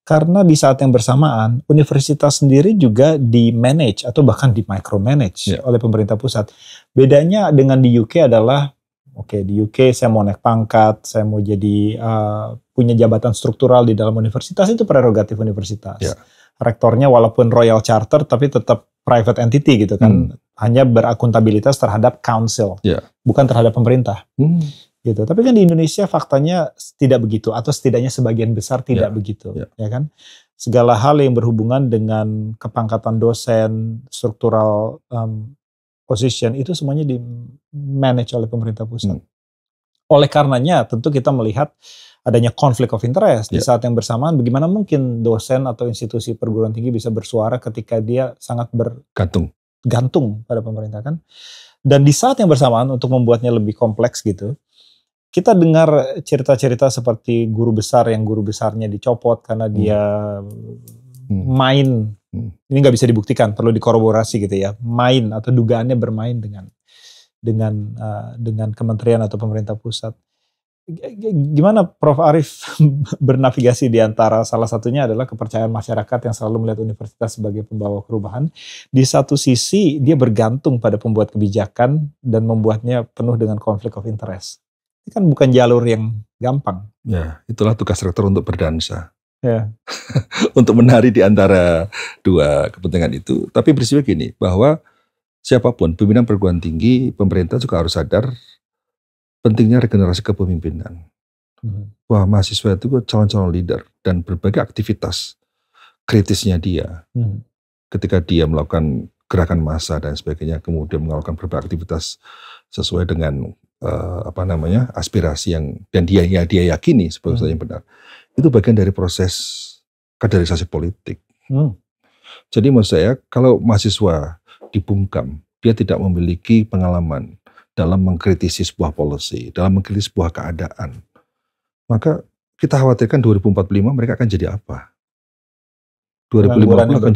Karena di saat yang bersamaan, universitas sendiri juga di-manage atau bahkan di-micromanage oleh pemerintah pusat. Bedanya dengan di UK adalah, di UK saya mau naik pangkat, saya mau jadi punya jabatan struktural di dalam universitas, itu prerogatif universitas. rektornya walaupun Royal Charter tapi tetap private entity gitu kan, hanya berakuntabilitas terhadap council, bukan terhadap pemerintah. Gitu. Tapi kan di Indonesia faktanya tidak begitu, atau setidaknya sebagian besar tidak begitu, ya kan? Segala hal yang berhubungan dengan kepangkatan dosen, struktural position itu semuanya di manage oleh pemerintah pusat. Oleh karenanya tentu kita melihat adanya conflict of interest di saat yang bersamaan. Bagaimana mungkin dosen atau institusi perguruan tinggi bisa bersuara ketika dia sangat bergantung pada pemerintah kan? Dan di saat yang bersamaan untuk membuatnya lebih kompleks gitu, kita dengar cerita-cerita seperti guru besar yang guru besarnya dicopot karena dia main, ini nggak bisa dibuktikan, perlu dikorroborasi gitu ya, main atau dugaannya bermain dengan kementerian atau pemerintah pusat. Gimana Prof. Arief bernavigasi di antara salah satunya adalah kepercayaan masyarakat yang selalu melihat universitas sebagai pembawa perubahan. Di satu sisi dia bergantung pada pembuat kebijakan dan membuatnya penuh dengan konflik of interest. Ini kan bukan jalur yang gampang. Ya, itulah tugas rektor untuk berdansa. Untuk menari di antara dua kepentingan itu. Tapi prinsipnya gini, bahwa siapapun pimpinan perguruan tinggi, pemerintah juga harus sadar pentingnya regenerasi kepemimpinan. Wah, mahasiswa itu calon-calon leader dan berbagai aktivitas kritisnya dia. Ketika dia melakukan gerakan massa dan sebagainya, kemudian melakukan berbagai aktivitas sesuai dengan aspirasi yang dan dia yakini sebagai yang benar. Itu bagian dari proses kaderisasi politik. Jadi maksud saya, kalau mahasiswa dibungkam, dia tidak memiliki pengalaman dalam mengkritisi sebuah policy, dalam mengkritisi sebuah keadaan, maka kita khawatirkan 2045 mereka akan jadi apa? 2050 akan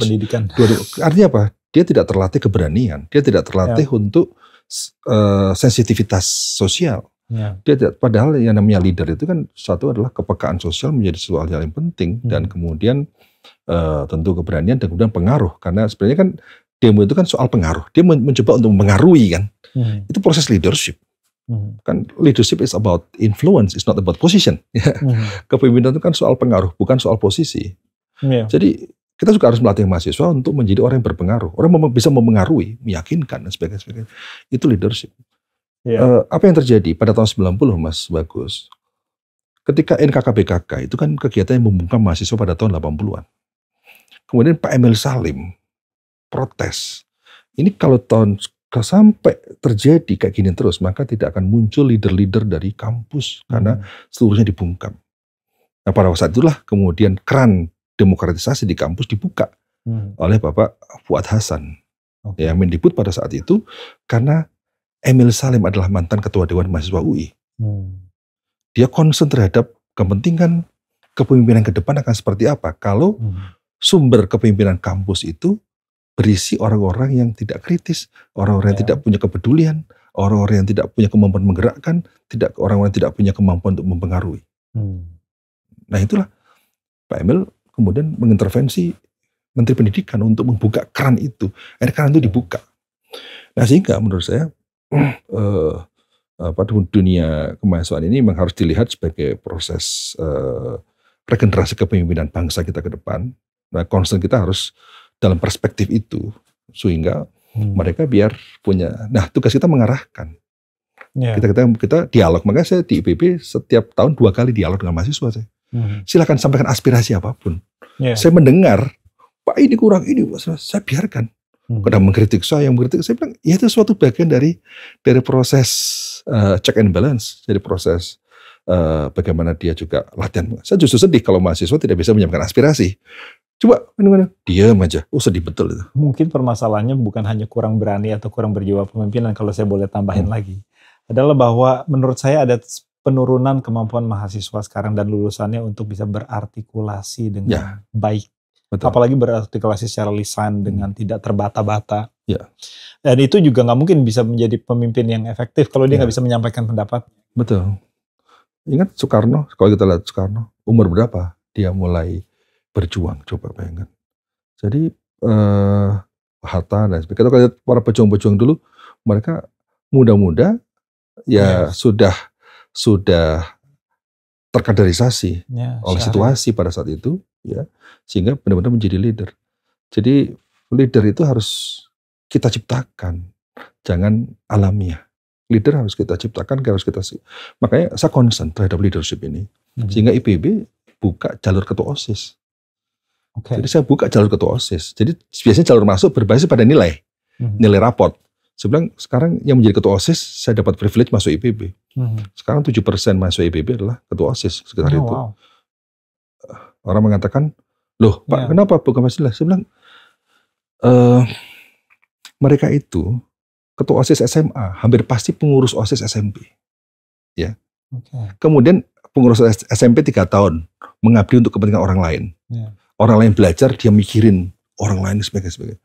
artinya apa? Dia tidak terlatih keberanian, dia tidak terlatih untuk sensitivitas sosial. Dia tidak, padahal yang namanya leader itu kan satu adalah kepekaan sosial menjadi sesuatu hal yang penting dan kemudian tentu keberanian dan kemudian pengaruh, karena sebenarnya kan demo itu kan soal pengaruh. Dia mencoba untuk mempengaruhi kan. Itu proses leadership. Kan leadership is about influence, it's not about position. Kepemimpinan itu kan soal pengaruh, bukan soal posisi. Jadi kita juga harus melatih mahasiswa untuk menjadi orang yang berpengaruh, orang yang bisa mempengaruhi, meyakinkan dan sebagainya. Itu leadership. Apa yang terjadi pada tahun 90 Mas Bagus? Ketika NKKBKK itu kan kegiatan yang membungkam mahasiswa pada tahun 80-an. Kemudian Pak Emil Salim protes. Ini kalau sampai terjadi kayak gini terus, maka tidak akan muncul leader-leader dari kampus karena seluruhnya dibungkam. Nah, pada saat itulah kemudian keran demokratisasi di kampus dibuka oleh Bapak Fuad Hasan. Ya, Mendikbud pada saat itu, karena Emil Salim adalah mantan Ketua Dewan Mahasiswa UI. Dia concern terhadap kepentingan kepemimpinan ke depan akan seperti apa kalau sumber kepemimpinan kampus itu berisi orang-orang yang tidak kritis, orang-orang yang tidak punya kepedulian, orang-orang yang tidak punya kemampuan menggerakkan, orang-orang yang tidak punya kemampuan untuk mempengaruhi. Nah, itulah Pak Emil kemudian mengintervensi Menteri Pendidikan untuk membuka keran itu. Akhirnya keran itu dibuka. Nah, sehingga menurut saya dunia kemahasiswaan ini memang harus dilihat sebagai proses regenerasi kepemimpinan bangsa kita ke depan. Nah, concern kita harus dalam perspektif itu, sehingga mereka biar punya. Nah, tugas kita mengarahkan. Kita dialog. Makanya saya di IPB setiap tahun 2 kali dialog dengan mahasiswa saya. Silakan sampaikan aspirasi apapun. Saya mendengar, Pak ini kurang, ini saya biarkan. Kadang mengkritik saya bilang, ya itu suatu bagian dari proses check and balance, dari proses bagaimana dia juga latihan. Saya justru sedih kalau mahasiswa tidak bisa menyampaikan aspirasi. Coba, diam aja. Sedih betul itu. Mungkin permasalahannya bukan hanya kurang berani atau kurang berjiwa pemimpinan, kalau saya boleh tambahin lagi. Adalah bahwa menurut saya ada penurunan kemampuan mahasiswa sekarang dan lulusannya untuk bisa berartikulasi dengan baik. Betul. Apalagi berartikulasi secara lisan dengan tidak terbata-bata. Dan itu juga nggak mungkin bisa menjadi pemimpin yang efektif kalau dia nggak bisa menyampaikan pendapat. Betul. Ingat Soekarno, kalau kita lihat Soekarno, umur berapa dia mulai berjuang, coba bayangkan. Jadi Hatta dan sebagainya. Kalau lihat para pejuang-pejuang dulu, mereka muda-muda sudah terkaderisasi oleh situasi pada saat itu, ya, sehingga benar-benar menjadi leader. Jadi leader itu harus kita ciptakan, jangan alamiah. Leader harus kita ciptakan, harus kita makanya saya concern terhadap leadership ini. Sehingga IPB buka jalur ketua OSIS. Jadi saya buka jalur ketua OSIS. Jadi biasanya jalur masuk berbasis pada nilai, nilai raport. Saya bilang sekarang yang menjadi ketua OSIS, saya dapat privilege masuk IPB. Sekarang 7% masuk IPB adalah ketua OSIS sekitar itu. Wow. Orang mengatakan, loh Pak, kenapa bukan masalah? Saya bilang, mereka itu ketua OSIS SMA, hampir pasti pengurus OSIS SMP. Ya. Kemudian pengurus SMP 3 tahun, mengabdi untuk kepentingan orang lain. Orang lain belajar, dia mikirin orang lain sebagainya.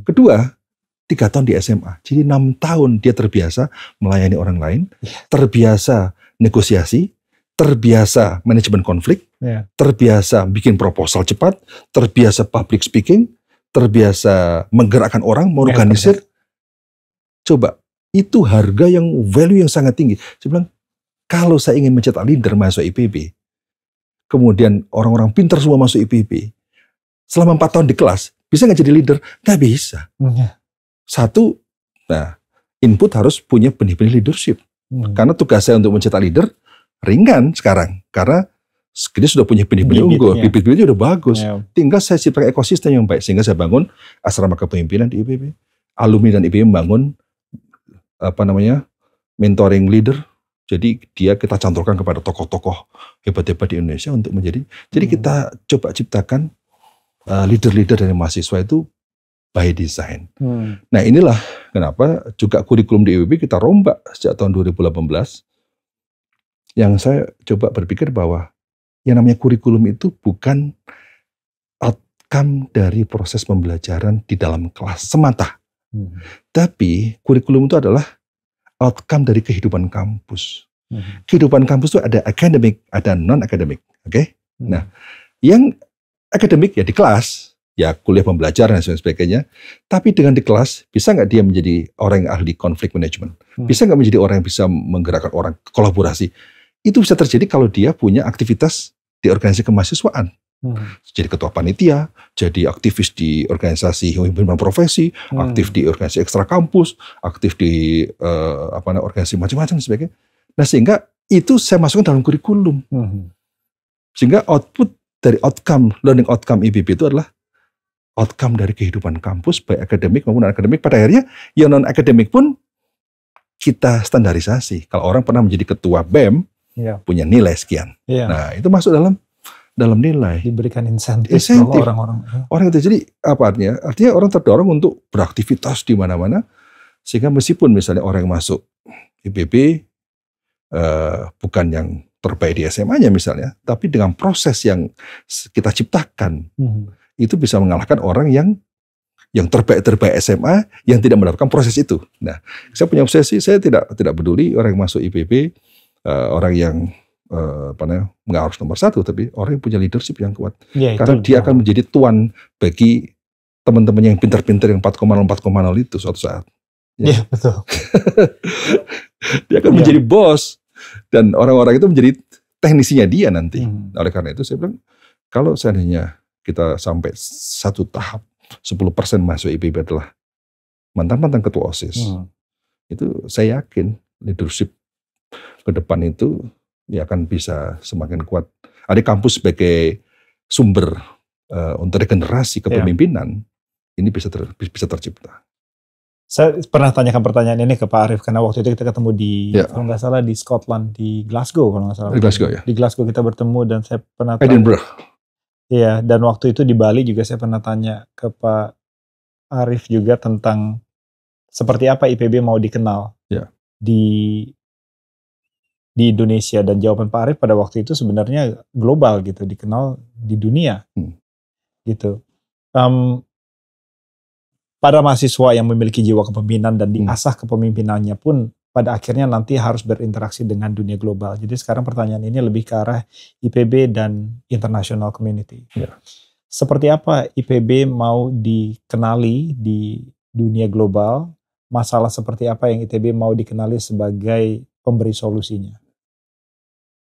Kedua, 3 tahun di SMA, jadi 6 tahun dia terbiasa melayani orang lain, terbiasa negosiasi, terbiasa manajemen konflik, terbiasa bikin proposal cepat, terbiasa public speaking, terbiasa menggerakkan orang, mengorganisir. Coba, itu harga yang value yang sangat tinggi. Saya bilang, kalau saya ingin mencetak leader masuk IPB, kemudian orang-orang pintar semua masuk IPB, selama 4 tahun di kelas, bisa nggak jadi leader? Nggak bisa. Satu, nah, input harus punya benih-benih leadership. Karena tugas saya untuk mencetak leader ringan sekarang. Karena dia sudah punya benih-benih unggul, bibit-bibitnya udah bagus. Tinggal saya ciptakan ekosistem yang baik. Sehingga saya bangun asrama kepemimpinan di IPB. Alumni dan IPB membangun mentoring leader. Jadi kita cantorkan kepada tokoh-tokoh hebat-hebat di Indonesia untuk menjadi. Jadi kita coba ciptakan leader-leader dari mahasiswa itu by design. Nah inilah kenapa juga kurikulum di IPB kita rombak sejak tahun 2018. Yang saya coba berpikir bahwa yang namanya kurikulum itu bukan outcome dari proses pembelajaran di dalam kelas semata. Tapi kurikulum itu adalah outcome dari kehidupan kampus. Kehidupan kampus itu ada akademik, ada non-akademik. Nah, yang akademik ya di kelas, ya kuliah pembelajaran dan sebagainya. Tapi dengan di kelas, bisa nggak dia menjadi orang yang ahli konflik manajemen? Bisa nggak menjadi orang yang bisa menggerakkan orang, kolaborasi? Itu bisa terjadi kalau dia punya aktivitas di organisasi kemahasiswaan. Jadi ketua panitia, jadi aktivis di organisasi himpunan profesi, aktif di organisasi ekstra kampus, aktif di organisasi macam-macam dan sebagainya. Nah sehingga itu saya masukkan dalam kurikulum. Sehingga output dari learning outcome IPB itu adalah outcome dari kehidupan kampus, baik akademik maupun non-akademik. Pada akhirnya yang non-akademik pun kita standarisasi. Kalau orang pernah menjadi ketua BEM, punya nilai sekian. Nah itu masuk dalam nilai. Diberikan insentif orang-orang. Orang itu jadi apa artinya? Artinya orang terdorong untuk beraktivitas di mana-mana. Sehingga meskipun misalnya orang yang masuk IPB bukan yang terbaik di SMA-nya misalnya, tapi dengan proses yang kita ciptakan itu bisa mengalahkan orang yang terbaik SMA yang tidak mendapatkan proses itu. Nah, saya punya obsesi, saya tidak peduli orang yang masuk IPB, orang yang nggak harus nomor 1, tapi orang yang punya leadership yang kuat. Karena dia akan menjadi tuan bagi teman-teman yang pintar-pintar yang 4,0 itu suatu saat. Iya, betul. Dia akan menjadi bos dan orang-orang itu menjadi teknisinya dia nanti. Oleh karena itu saya bilang, kalau seandainya kita sampai satu tahap 10% masuk IPB adalah mantan-mantan ketua OSIS, itu saya yakin leadership ke depan itu dia akan bisa semakin kuat. Ada kampus sebagai sumber untuk regenerasi kepemimpinan, ini bisa tercipta. Saya pernah tanyakan pertanyaan ini ke Pak Arief karena waktu itu kita ketemu di kalau nggak salah di Scotland, di Glasgow kalau nggak salah. Di Glasgow ya. Di Glasgow kita bertemu dan saya pernah Edinburgh. Iya, dan waktu itu di Bali juga saya pernah tanya ke Pak Arief juga tentang seperti apa IPB mau dikenal di Indonesia, dan jawaban Pak Arief pada waktu itu sebenarnya global gitu, dikenal di dunia gitu. Para mahasiswa yang memiliki jiwa kepemimpinan dan diasah kepemimpinannya pun pada akhirnya nanti harus berinteraksi dengan dunia global. Jadi sekarang pertanyaan ini lebih ke arah IPB dan international community. Seperti apa IPB mau dikenali di dunia global? Masalah seperti apa yang ITB mau dikenali sebagai pemberi solusinya?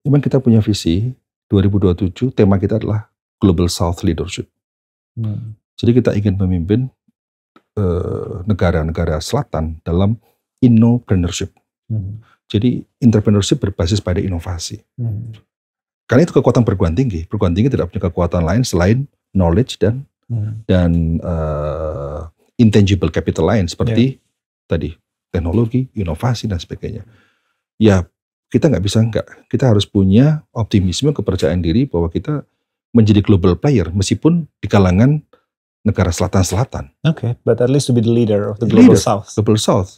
Memang kita punya visi 2027, tema kita adalah Global South Leadership. Jadi kita ingin memimpin negara-negara selatan dalam innopreneurship. Jadi entrepreneurship berbasis pada inovasi. Karena itu kekuatan perguruan tinggi. Perguruan tinggi tidak punya kekuatan lain selain knowledge dan intangible capital lain seperti tadi teknologi, inovasi dan sebagainya. Ya kita nggak bisa enggak. Kita harus punya optimisme, kepercayaan diri bahwa kita menjadi global player meskipun di kalangan negara selatan-selatan. Okay, but at least to be the leader of the global south. Global south.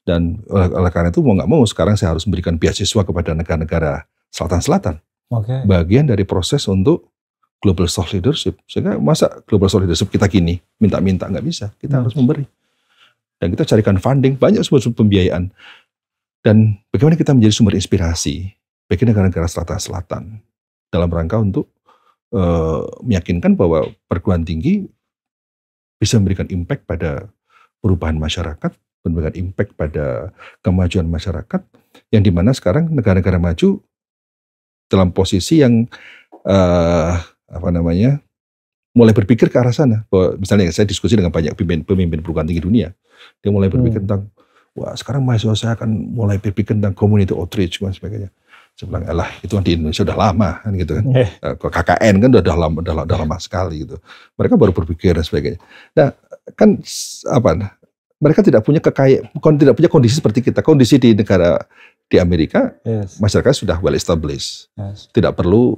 Dan oleh karena itu mau nggak mau sekarang saya harus memberikan beasiswa kepada negara-negara selatan-selatan. Okay. Bagian dari proses untuk global south leadership. Sehingga masa global south leadership kita gini minta-minta nggak bisa. Kita harus memberi. Dan kita carikan funding, banyak sumber pembiayaan. Dan bagaimana kita menjadi sumber inspirasi bagi negara-negara selatan-selatan dalam rangka untuk meyakinkan bahwa perguruan tinggi bisa memberikan impact pada perubahan masyarakat, memberikan impact pada kemajuan masyarakat, yang dimana sekarang negara-negara maju dalam posisi yang mulai berpikir ke arah sana. Bahwa misalnya saya diskusi dengan banyak pemimpin perguruan tinggi dunia, dia mulai berpikir tentang, wah sekarang mahasiswa saya akan mulai berpikir tentang community outreach dan sebagainya. Saya bilang, itu di Indonesia udah lama kan gitu kan. KKN kan udah lama sekali gitu. Mereka baru berpikir dan sebagainya. Nah, kan mereka tidak punya tidak punya kondisi seperti kita. Kondisi di negara di Amerika, masyarakat sudah well established. Tidak perlu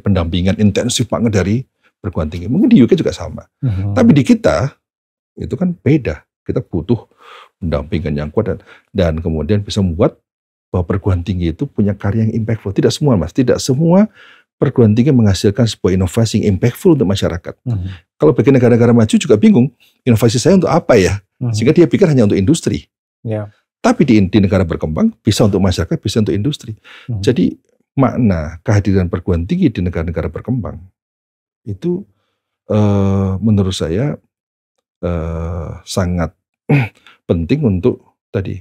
pendampingan intensif banget dari perguruan tinggi. Mungkin di UK juga sama. Tapi di kita itu kan beda. Kita butuh pendampingan yang kuat dan kemudian bisa membuat bahwa perguruan tinggi itu punya karya yang impactful. Tidak semua, Mas. Tidak semua perguruan tinggi menghasilkan sebuah inovasi yang impactful untuk masyarakat. Kalau bagi negara-negara maju juga bingung, inovasi saya untuk apa ya? Sehingga dia pikir hanya untuk industri. Tapi di negara berkembang, bisa untuk masyarakat, bisa untuk industri. Jadi makna kehadiran perguruan tinggi di negara-negara berkembang, itu menurut saya sangat penting untuk tadi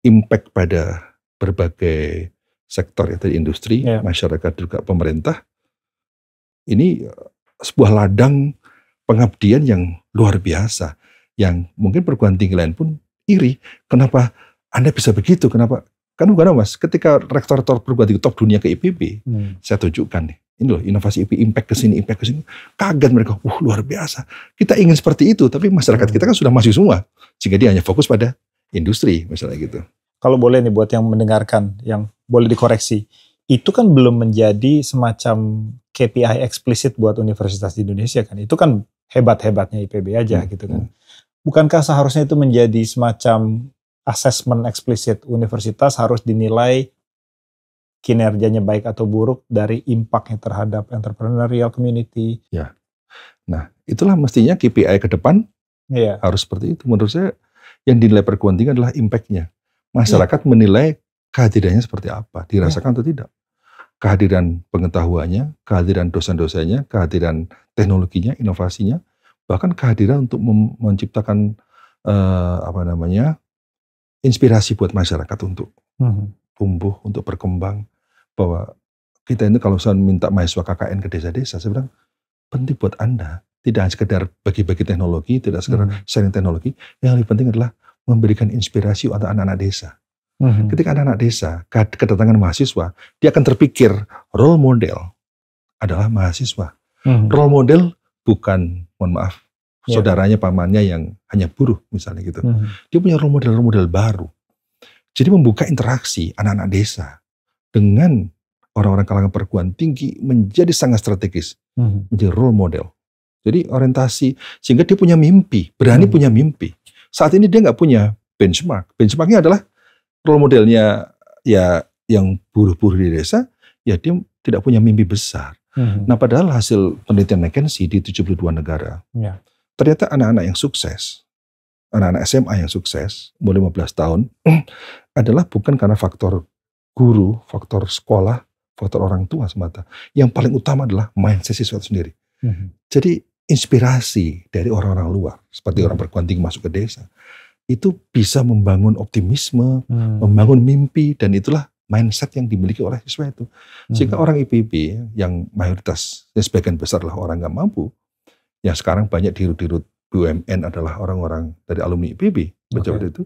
impact pada berbagai sektor ya, dari industri, masyarakat juga pemerintah. Ini sebuah ladang pengabdian yang luar biasa, yang mungkin perguruan tinggi lain pun iri. Kenapa Anda bisa begitu? Kenapa? Kan bukan Mas, ketika rektor-rektor perguruan tinggi top dunia ke IPB, saya tunjukkan nih, ini loh inovasi IPB, impact ke sini, kaget mereka, luar biasa. Kita ingin seperti itu, tapi masyarakat kita kan sudah masih semua, sehingga dia hanya fokus pada industri, misalnya gitu. Kalau boleh nih buat yang mendengarkan, yang boleh dikoreksi, itu kan belum menjadi semacam KPI eksplisit buat universitas di Indonesia kan. Itu kan hebat-hebatnya IPB aja gitu kan. Bukankah seharusnya itu menjadi semacam assessment eksplisit, universitas harus dinilai kinerjanya baik atau buruk dari impact-nya terhadap entrepreneurial community. Ya. Nah, itulah mestinya KPI ke depan harus seperti itu. Menurut saya yang dinilai perguruan tinggi adalah impact-nya. Masyarakat menilai kehadirannya seperti apa, dirasakan atau tidak. Kehadiran pengetahuannya, kehadiran dosen-dosennya, kehadiran teknologinya, inovasinya, bahkan kehadiran untuk menciptakan inspirasi buat masyarakat untuk tumbuh, untuk berkembang. Bahwa kita ini kalau saya minta mahasiswa KKN ke desa-desa, saya bilang penting buat Anda. Tidak hanya sekedar bagi-bagi teknologi, tidak sekedar sharing teknologi. Yang lebih penting adalah memberikan inspirasi untuk anak-anak desa. Ketika anak-anak desa kedatangan mahasiswa, dia akan terpikir role model adalah mahasiswa. Role model bukan, mohon maaf, saudaranya, pamannya yang hanya buruh misalnya gitu. Dia punya role model baru. Jadi membuka interaksi anak-anak desa dengan orang-orang kalangan perguruan tinggi menjadi sangat strategis, menjadi role model. Jadi orientasi, sehingga dia punya mimpi, berani punya mimpi. Saat ini dia nggak punya benchmark. Benchmarknya adalah role modelnya ya yang buruh-buruh di desa, ya dia tidak punya mimpi besar. Nah padahal hasil penelitian McKinsey di 72 negara, ternyata anak-anak yang sukses, anak-anak SMA yang sukses, umur 15 tahun, adalah bukan karena faktor guru, faktor sekolah, faktor orang tua semata. Yang paling utama adalah mindset siswa itu sendiri. Jadi inspirasi dari orang-orang luar, seperti orang perguruan tinggi masuk ke desa, itu bisa membangun optimisme, membangun mimpi, dan itulah mindset yang dimiliki oleh siswa itu. Sehingga orang IPB yang mayoritas, sebagian besar adalah orang nggak mampu, Yang sekarang banyak dirut-dirut BUMN adalah orang-orang dari alumni IPB, pejabat itu.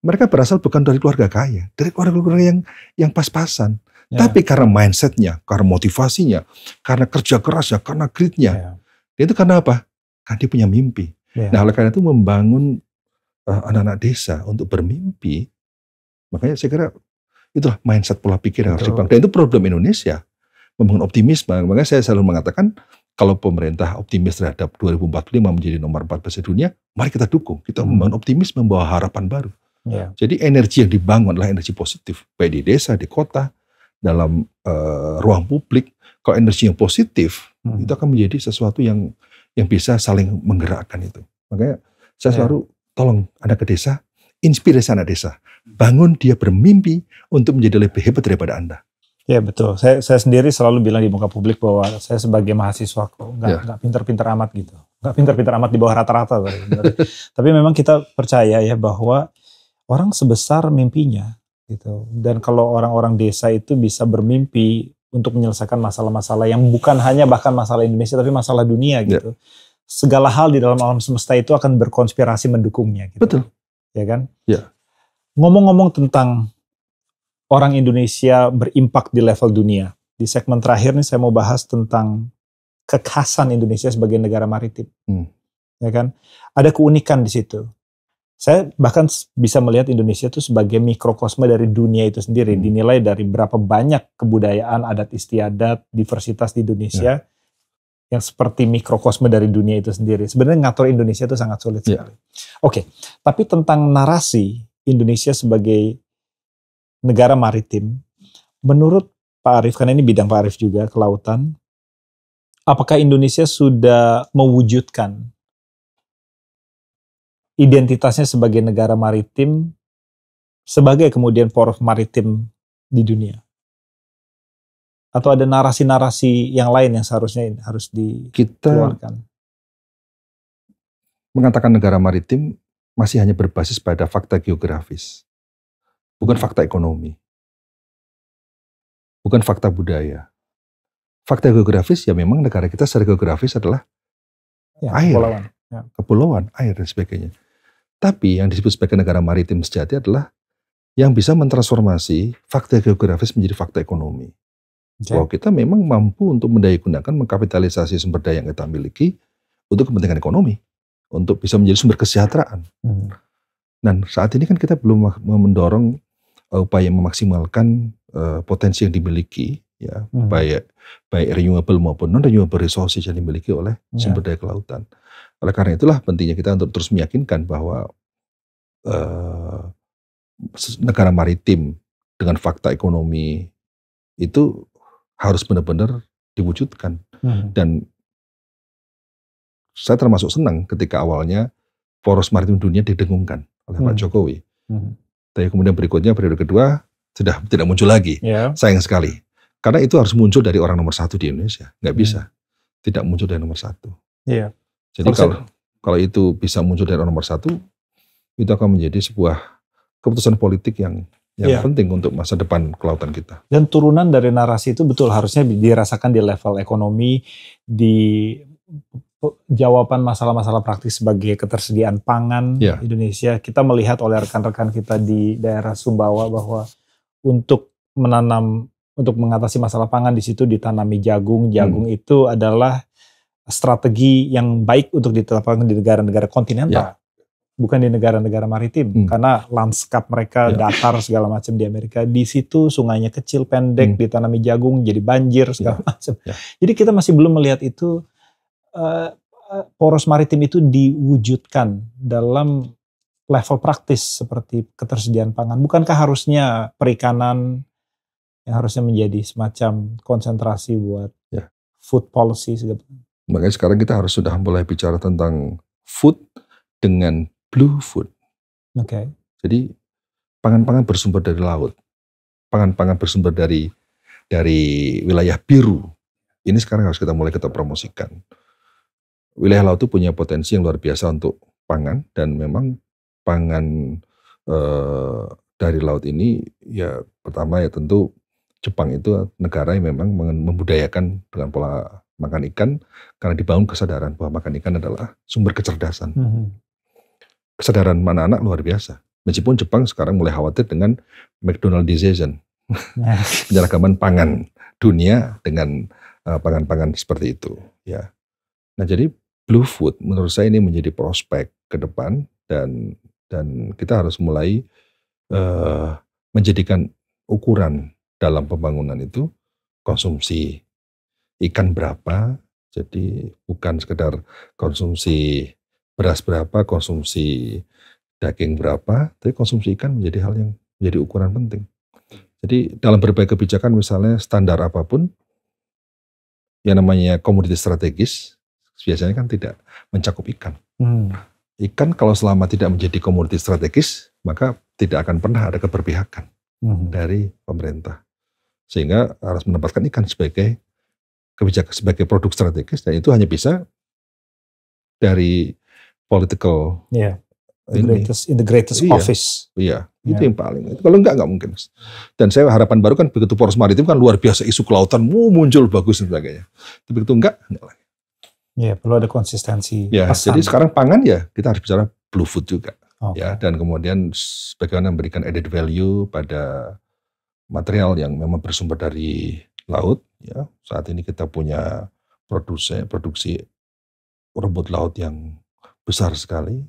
Mereka berasal bukan dari keluarga kaya, dari keluarga-keluarga yang pas-pasan. Tapi karena mindsetnya, karena motivasinya, karena kerja kerasnya, karena gritnya. Itu karena apa? Karena dia punya mimpi. Nah, oleh karena itu membangun anak-anak desa untuk bermimpi, makanya saya kira itulah mindset pola pikir yang harus dibangun. Dan itu problem Indonesia, membangun optimisme. Makanya saya selalu mengatakan, kalau pemerintah optimis terhadap 2045 menjadi nomor 14 di dunia, mari kita dukung. Kita membangun optimisme, membawa harapan baru. Jadi energi yang dibangun adalah energi positif, baik di desa, di kota, dalam ruang publik. Kalau energi yang positif, itu akan menjadi sesuatu yang bisa saling menggerakkan itu. Makanya saya selalu tolong anak ke desa, inspirasi anak desa, bangun dia bermimpi untuk menjadi lebih hebat daripada Anda. Ya betul. Saya sendiri selalu bilang di muka publik bahwa saya sebagai mahasiswa kok nggak pinter-pinter amat gitu, nggak pinter-pinter amat di bawah rata-rata. Tapi memang kita percaya ya bahwa orang sebesar mimpinya gitu. Dan kalau orang-orang desa itu bisa bermimpi untuk menyelesaikan masalah-masalah yang bukan hanya bahkan masalah Indonesia tapi masalah dunia gitu. Segala hal di dalam alam semesta itu akan berkonspirasi mendukungnya gitu. Betul. Ya kan? Ya. Ngomong-ngomong tentang orang Indonesia berimpak di level dunia. Di segmen terakhir nih saya mau bahas tentang kekhasan Indonesia sebagai negara maritim. Ya kan? Ada keunikan di situ. Saya bahkan bisa melihat Indonesia itu sebagai mikrokosme dari dunia itu sendiri. Dinilai dari berapa banyak kebudayaan, adat istiadat, diversitas di Indonesia yang seperti mikrokosme dari dunia itu sendiri. Sebenarnya ngatur Indonesia itu sangat sulit sekali. Oke, tapi tentang narasi Indonesia sebagai negara maritim, menurut Pak Arief, karena ini bidang Pak Arief juga, kelautan, apakah Indonesia sudah mewujudkan identitasnya sebagai negara maritim sebagai kemudian poros maritim di dunia? Atau ada narasi-narasi yang lain yang seharusnya harus dikeluarkan? Kita mengatakan negara maritim masih hanya berbasis pada fakta geografis, bukan fakta ekonomi, bukan fakta budaya. Fakta geografis ya memang negara kita secara geografis adalah air, kepulauan, air dan sebagainya. Tapi yang disebut sebagai negara maritim sejati adalah yang bisa mentransformasi fakta geografis menjadi fakta ekonomi. Bahwa kita memang mampu untuk mendayagunakan, mengkapitalisasi sumber daya yang kita miliki untuk kepentingan ekonomi, untuk bisa menjadi sumber kesejahteraan. Dan saat ini kan kita belum mendorong upaya memaksimalkan potensi yang dimiliki, ya, baik renewable maupun non-renewable resources yang dimiliki oleh sumber daya kelautan. Oleh karena itulah pentingnya kita untuk terus meyakinkan bahwa negara maritim dengan fakta ekonomi itu harus benar-benar diwujudkan. Dan saya termasuk senang ketika awalnya poros maritim dunia didengungkan oleh Pak Jokowi. Tapi kemudian berikutnya periode kedua sudah tidak muncul lagi. Sayang sekali. Karena itu harus muncul dari orang nomor 1 di Indonesia. Nggak bisa tidak muncul dari nomor 1. Jadi kalau itu bisa muncul dari nomor 1, itu akan menjadi sebuah keputusan politik yang penting untuk masa depan kelautan kita. Dan turunan dari narasi itu betul harusnya dirasakan di level ekonomi, di jawaban masalah-masalah praktis sebagai ketersediaan pangan Indonesia. Kita melihat oleh rekan-rekan kita di daerah Sumbawa bahwa untuk mengatasi masalah pangan di situ ditanami jagung. Jagung itu adalah strategi yang baik untuk ditetapkan di negara-negara kontinental, bukan di negara-negara maritim, karena lanskap mereka datar segala macam di Amerika. Di situ sungainya kecil, pendek, ditanami jagung, jadi banjir segala macam. Jadi kita masih belum melihat itu poros maritim itu diwujudkan dalam level praktis seperti ketersediaan pangan. Bukankah harusnya perikanan yang harusnya menjadi semacam konsentrasi buat food policy segala macam? Makanya sekarang kita harus sudah mulai bicara tentang food dengan blue food. Jadi pangan-pangan bersumber dari laut, pangan-pangan bersumber dari wilayah biru. Ini sekarang harus kita mulai promosikan. Wilayah laut itu punya potensi yang luar biasa untuk pangan, dan memang pangan dari laut ini ya pertama ya tentu Jepang itu negara yang memang membudayakan dengan pola makan ikan karena dibangun kesadaran bahwa makan ikan adalah sumber kecerdasan. Kesadaran anak-anak luar biasa. Meskipun Jepang sekarang mulai khawatir dengan McDonaldization, penyeragaman pangan dunia dengan pangan-pangan seperti itu. Ya. Nah jadi Blue Food menurut saya ini menjadi prospek ke depan dan kita harus mulai menjadikan ukuran dalam pembangunan itu konsumsi ikan berapa, jadi bukan sekedar konsumsi beras berapa, konsumsi daging berapa, tapi konsumsi ikan menjadi hal yang menjadi ukuran penting. Jadi dalam berbagai kebijakan misalnya standar apapun, yang namanya komoditi strategis, biasanya kan tidak mencakup ikan. Ikan kalau selama tidak menjadi komoditi strategis, maka tidak akan pernah ada keberpihakan dari pemerintah. Sehingga harus menempatkan ikan sebagai kebijakan, sebagai produk strategis, dan itu hanya bisa dari political in the greatest office. Iya, itu yang paling. Kalau enggak mungkin. Dan saya harapan baru kan begitu poros maritim kan luar biasa, isu kelautan muncul bagus dan sebagainya. Tapi begitu enggak lagi. Ya, perlu ada konsistensi. Ya, pesan. Jadi sekarang pangan ya kita harus bicara Blue Food juga. Ya, dan kemudian bagaimana memberikan added value pada material yang memang bersumber dari laut. Ya, saat ini kita punya produksi rumput laut yang besar sekali.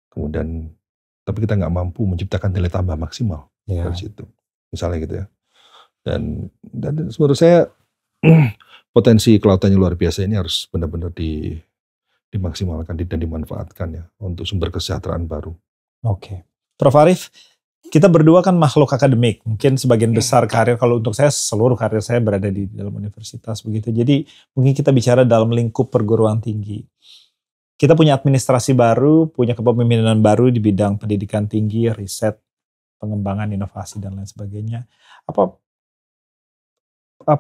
Kemudian, tapi kita nggak mampu menciptakan nilai tambah maksimal dari situ, misalnya gitu ya. Dan menurut saya potensi kelautan yang luar biasa ini harus benar-benar dimaksimalkan dan dimanfaatkan ya untuk sumber kesejahteraan baru. Oke, Prof. Arief, kita berdua kan makhluk akademik. Mungkin sebagian besar karir, kalau untuk saya seluruh karir saya berada di dalam universitas begitu. Jadi mungkin kita bicara dalam lingkup perguruan tinggi. Kita punya administrasi baru, punya kepemimpinan baru di bidang pendidikan tinggi, riset, pengembangan inovasi dan lain sebagainya. Apa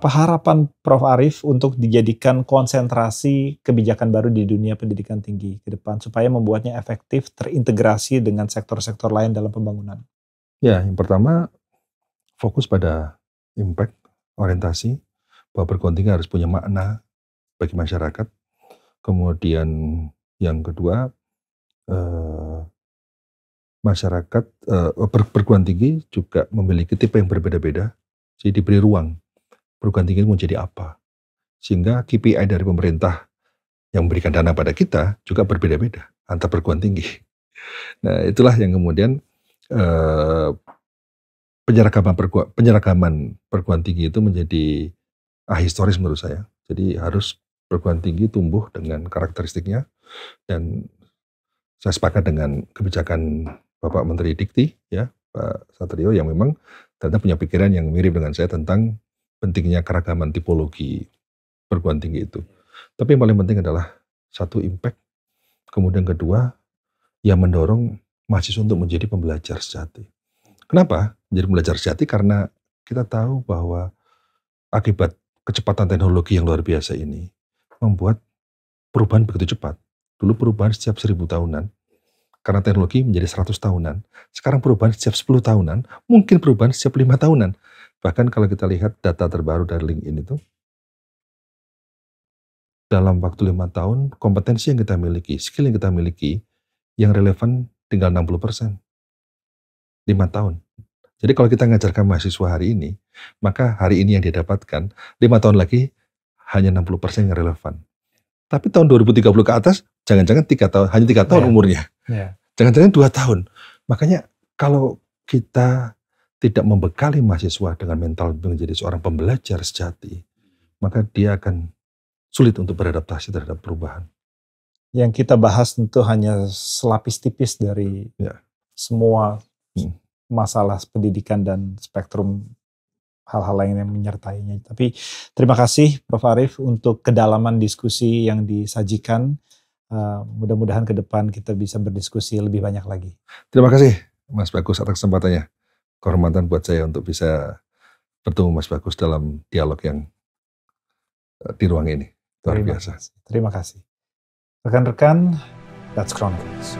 harapan Prof. Arief untuk dijadikan konsentrasi kebijakan baru di dunia pendidikan tinggi ke depan supaya membuatnya efektif terintegrasi dengan sektor-sektor lain dalam pembangunan? Ya, yang pertama fokus pada impact, orientasi, bahwa perguruan tinggi harus punya makna bagi masyarakat. Kemudian yang kedua, masyarakat perguruan tinggi juga memiliki tipe yang berbeda-beda, jadi diberi ruang perguruan tinggi mau jadi apa, sehingga KPI dari pemerintah yang memberikan dana pada kita juga berbeda-beda antar perguruan tinggi. Nah itulah yang kemudian penyeragaman perguruan tinggi itu menjadi ahistoris menurut saya. Jadi harus perguruan tinggi tumbuh dengan karakteristiknya, dan saya sepakat dengan kebijakan Bapak Menteri Dikti ya, Pak Satrio, yang memang ternyata punya pikiran yang mirip dengan saya tentang pentingnya keragaman tipologi perguruan tinggi itu. Tapi yang paling penting adalah satu impact, kemudian kedua yang mendorong mahasiswa untuk menjadi pembelajar sejati. Kenapa menjadi pembelajar sejati? Karena kita tahu bahwa akibat kecepatan teknologi yang luar biasa ini membuat perubahan begitu cepat. Dulu perubahan setiap 1000 tahunan, karena teknologi menjadi 100 tahunan. Sekarang perubahan setiap 10 tahunan, mungkin perubahan setiap 5 tahunan. Bahkan kalau kita lihat data terbaru dari LinkedIn itu, dalam waktu 5 tahun, kompetensi yang kita miliki, skill yang kita miliki, yang relevan tinggal 60%. 5 tahun. Jadi kalau kita ngajarkan mahasiswa hari ini, maka hari ini yang dia dapatkan, 5 tahun lagi hanya 60% yang relevan. Tapi tahun 2030 ke atas, jangan-jangan 3 tahun, hanya 3 tahun umurnya. Jangan-jangan 2 tahun. Makanya kalau kita tidak membekali mahasiswa dengan mental menjadi seorang pembelajar sejati, maka dia akan sulit untuk beradaptasi terhadap perubahan. Yang kita bahas tentu hanya selapis tipis dari semua masalah pendidikan dan spektrum hal-hal lain yang menyertainya. Tapi terima kasih Prof. Arief untuk kedalaman diskusi yang disajikan. Mudah-mudahan ke depan kita bisa berdiskusi lebih banyak lagi. Terima kasih Mas Bagus atas kesempatannya. Kehormatan buat saya untuk bisa bertemu Mas Bagus dalam dialog yang di ruang ini. Luar biasa. Terima kasih. Rekan-rekan, that's Chronicles.